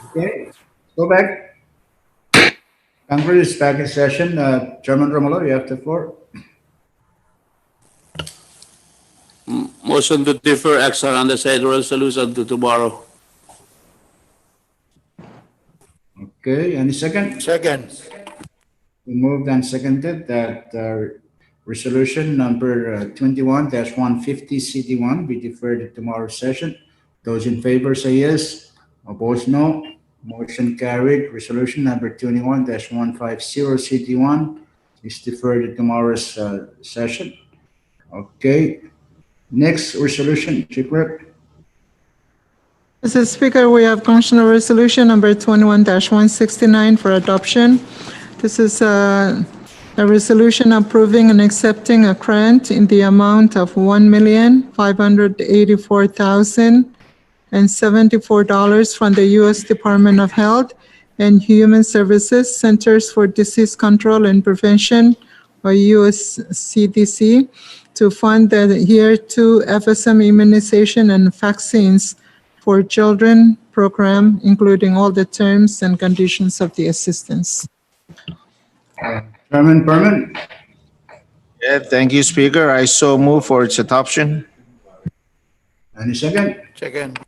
Okay, go back. Congress is back in session. Chairman Romulo, you have the floor. Motion to defer action on the said resolution to tomorrow. Okay, any second? Second. We moved and seconded that resolution number 21-150 CD1 be deferred to tomorrow's session. Those in favor say yes. Opposed, no. Motion carried. Resolution number 21-150, CD1 is deferred to tomorrow's session. Okay. Next resolution, Chief Clerk. Mr. Speaker, we have Constitutional Resolution number 21-169 for adoption. This is a resolution approving and accepting a grant in the amount of $1,584,074 from the U.S. Department of Health and Human Services Centers for Disease Control and Prevention, or USCDC, to fund the Year 2 FSM immunization and vaccines for children program, including all the terms and conditions of the assistance. Chairman Perman, Yeah, thank you, Speaker. I so move for its adoption. any second? Second.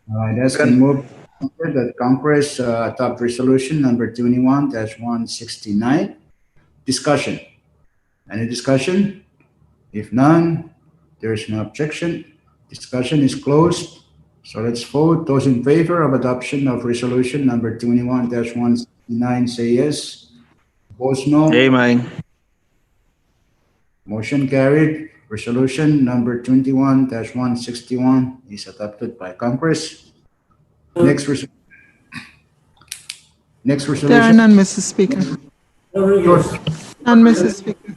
It has been moved that Congress adopt resolution number 21-169. Discussion. Any discussion? If none, there is no objection. Discussion is closed. So let's vote. Those in favor of adoption of resolution number 21-169 say yes. Opposed, no. Amen. Motion carried. Resolution number 21-161 is adopted by Congress. Next There are resolution. none, Mr. Speaker. Rodriguez. None, Mr. Speaker.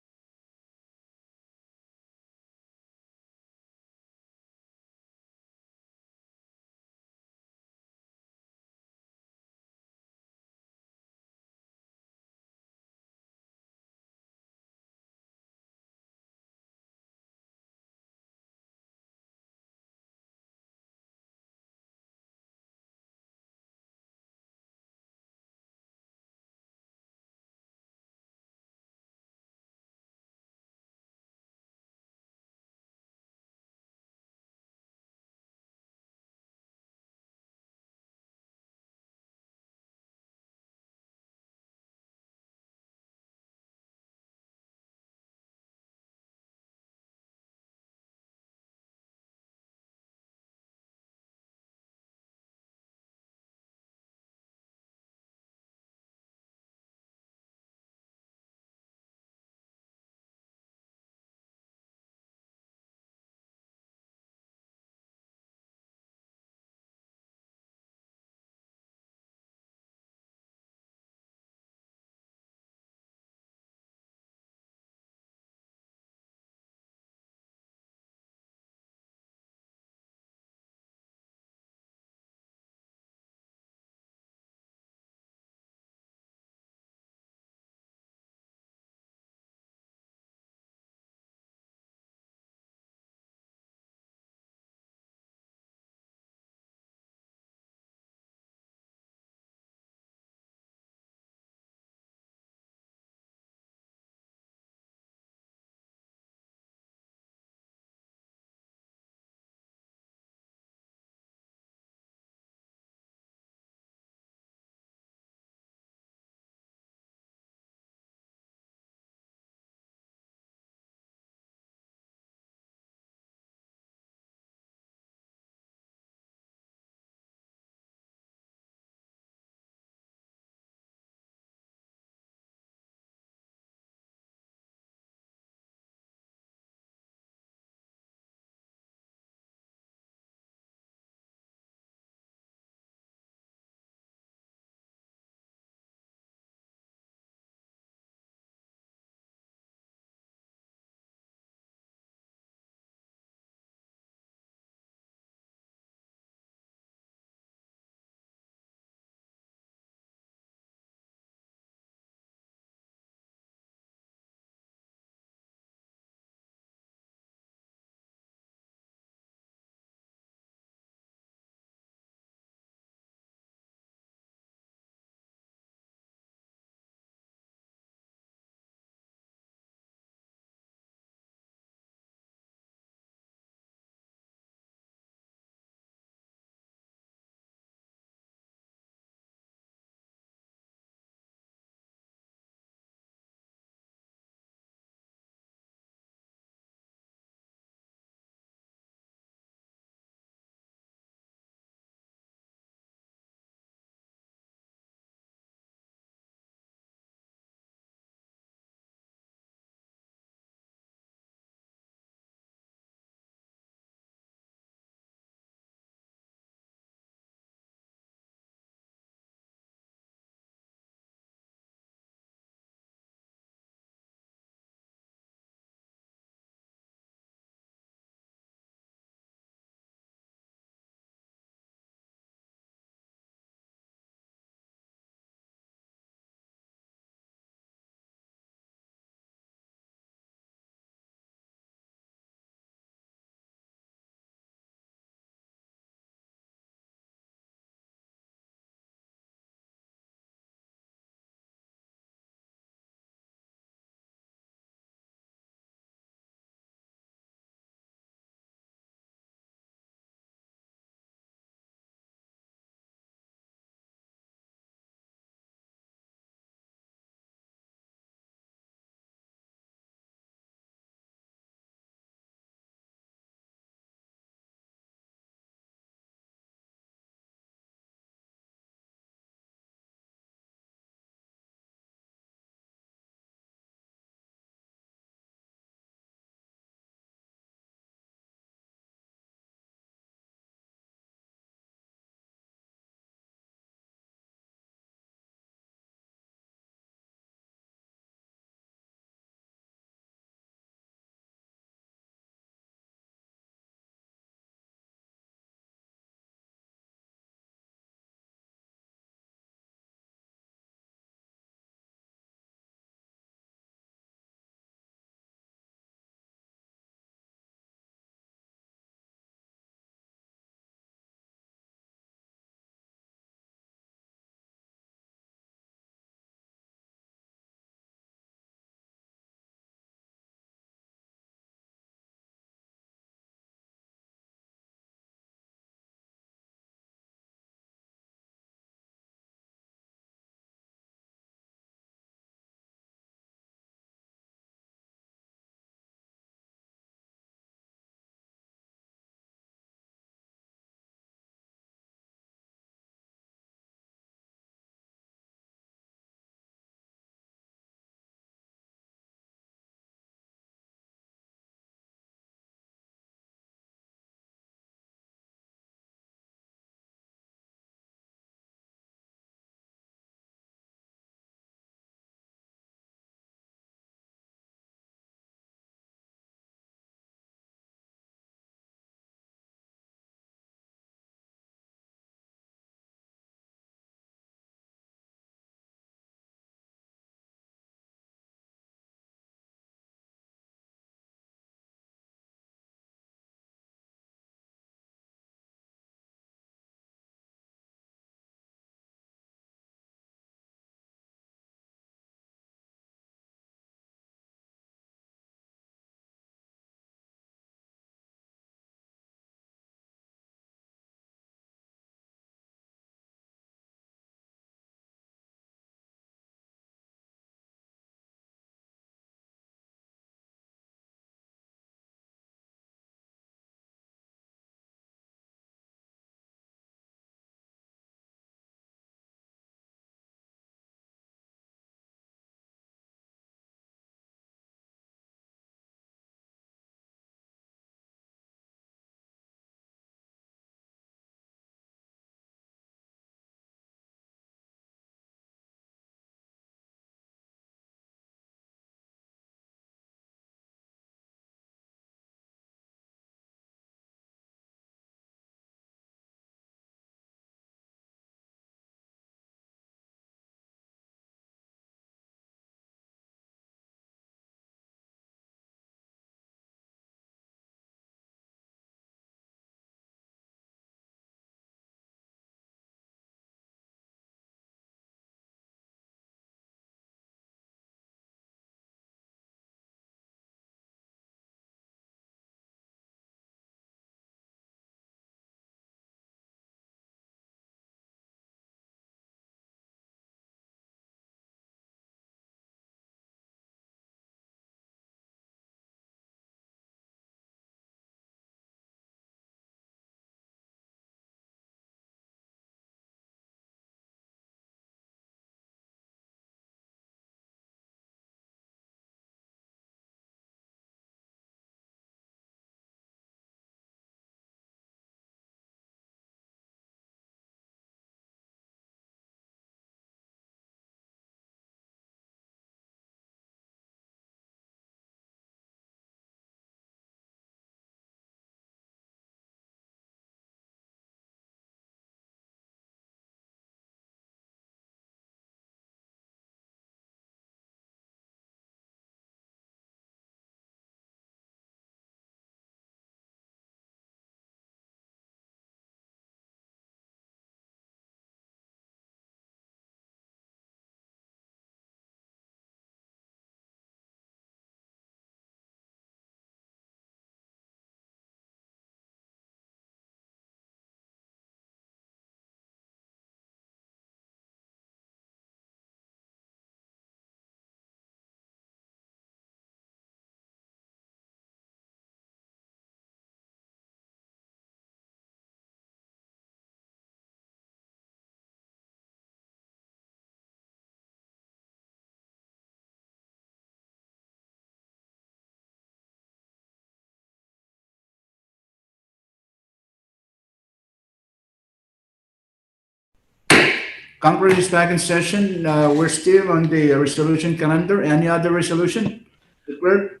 Congress is back in session. We're still on the resolution calendar. Any other resolution? The clerk?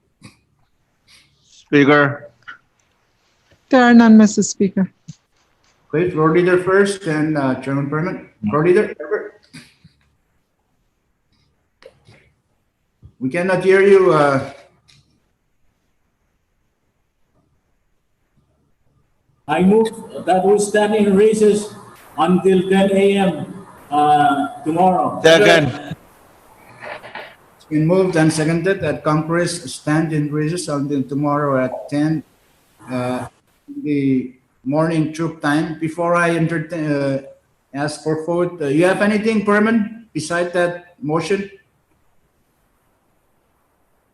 Speaker, There are none, Mr. Speaker. Okay, floor leader first, then Chairman Perman. Floor leader, Herbert. We cannot hear you. I move that we stand in recess until 10 a.m. Tomorrow. second. It's been moved and seconded that Congress stand in recess until tomorrow at 10 the morning troop time. Before I ask for vote, you have anything, Perman, beside that motion?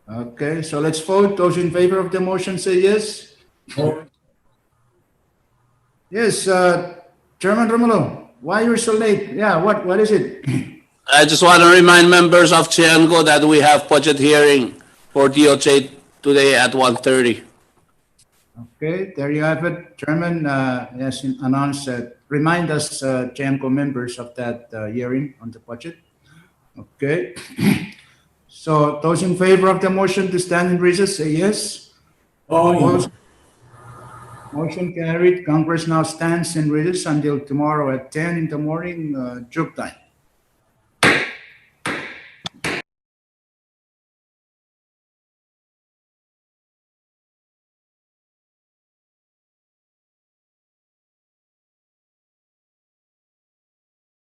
Okay, so let's vote. Those in favor of the motion say yes. Yes, Chairman Romulo, why you're so late? Yeah, what is it? I just want to remind members of Tiango that we have budget hearing for DOJ today at 1:30. Okay, there you have it. Chairman has announced that. Remind us, Tiango members, of that hearing on the budget. Okay. So those in favor of the motion to stand in recess say yes. Opposed? Motion carried. Congress now stands in recess until tomorrow at 10 in the morning, troop time.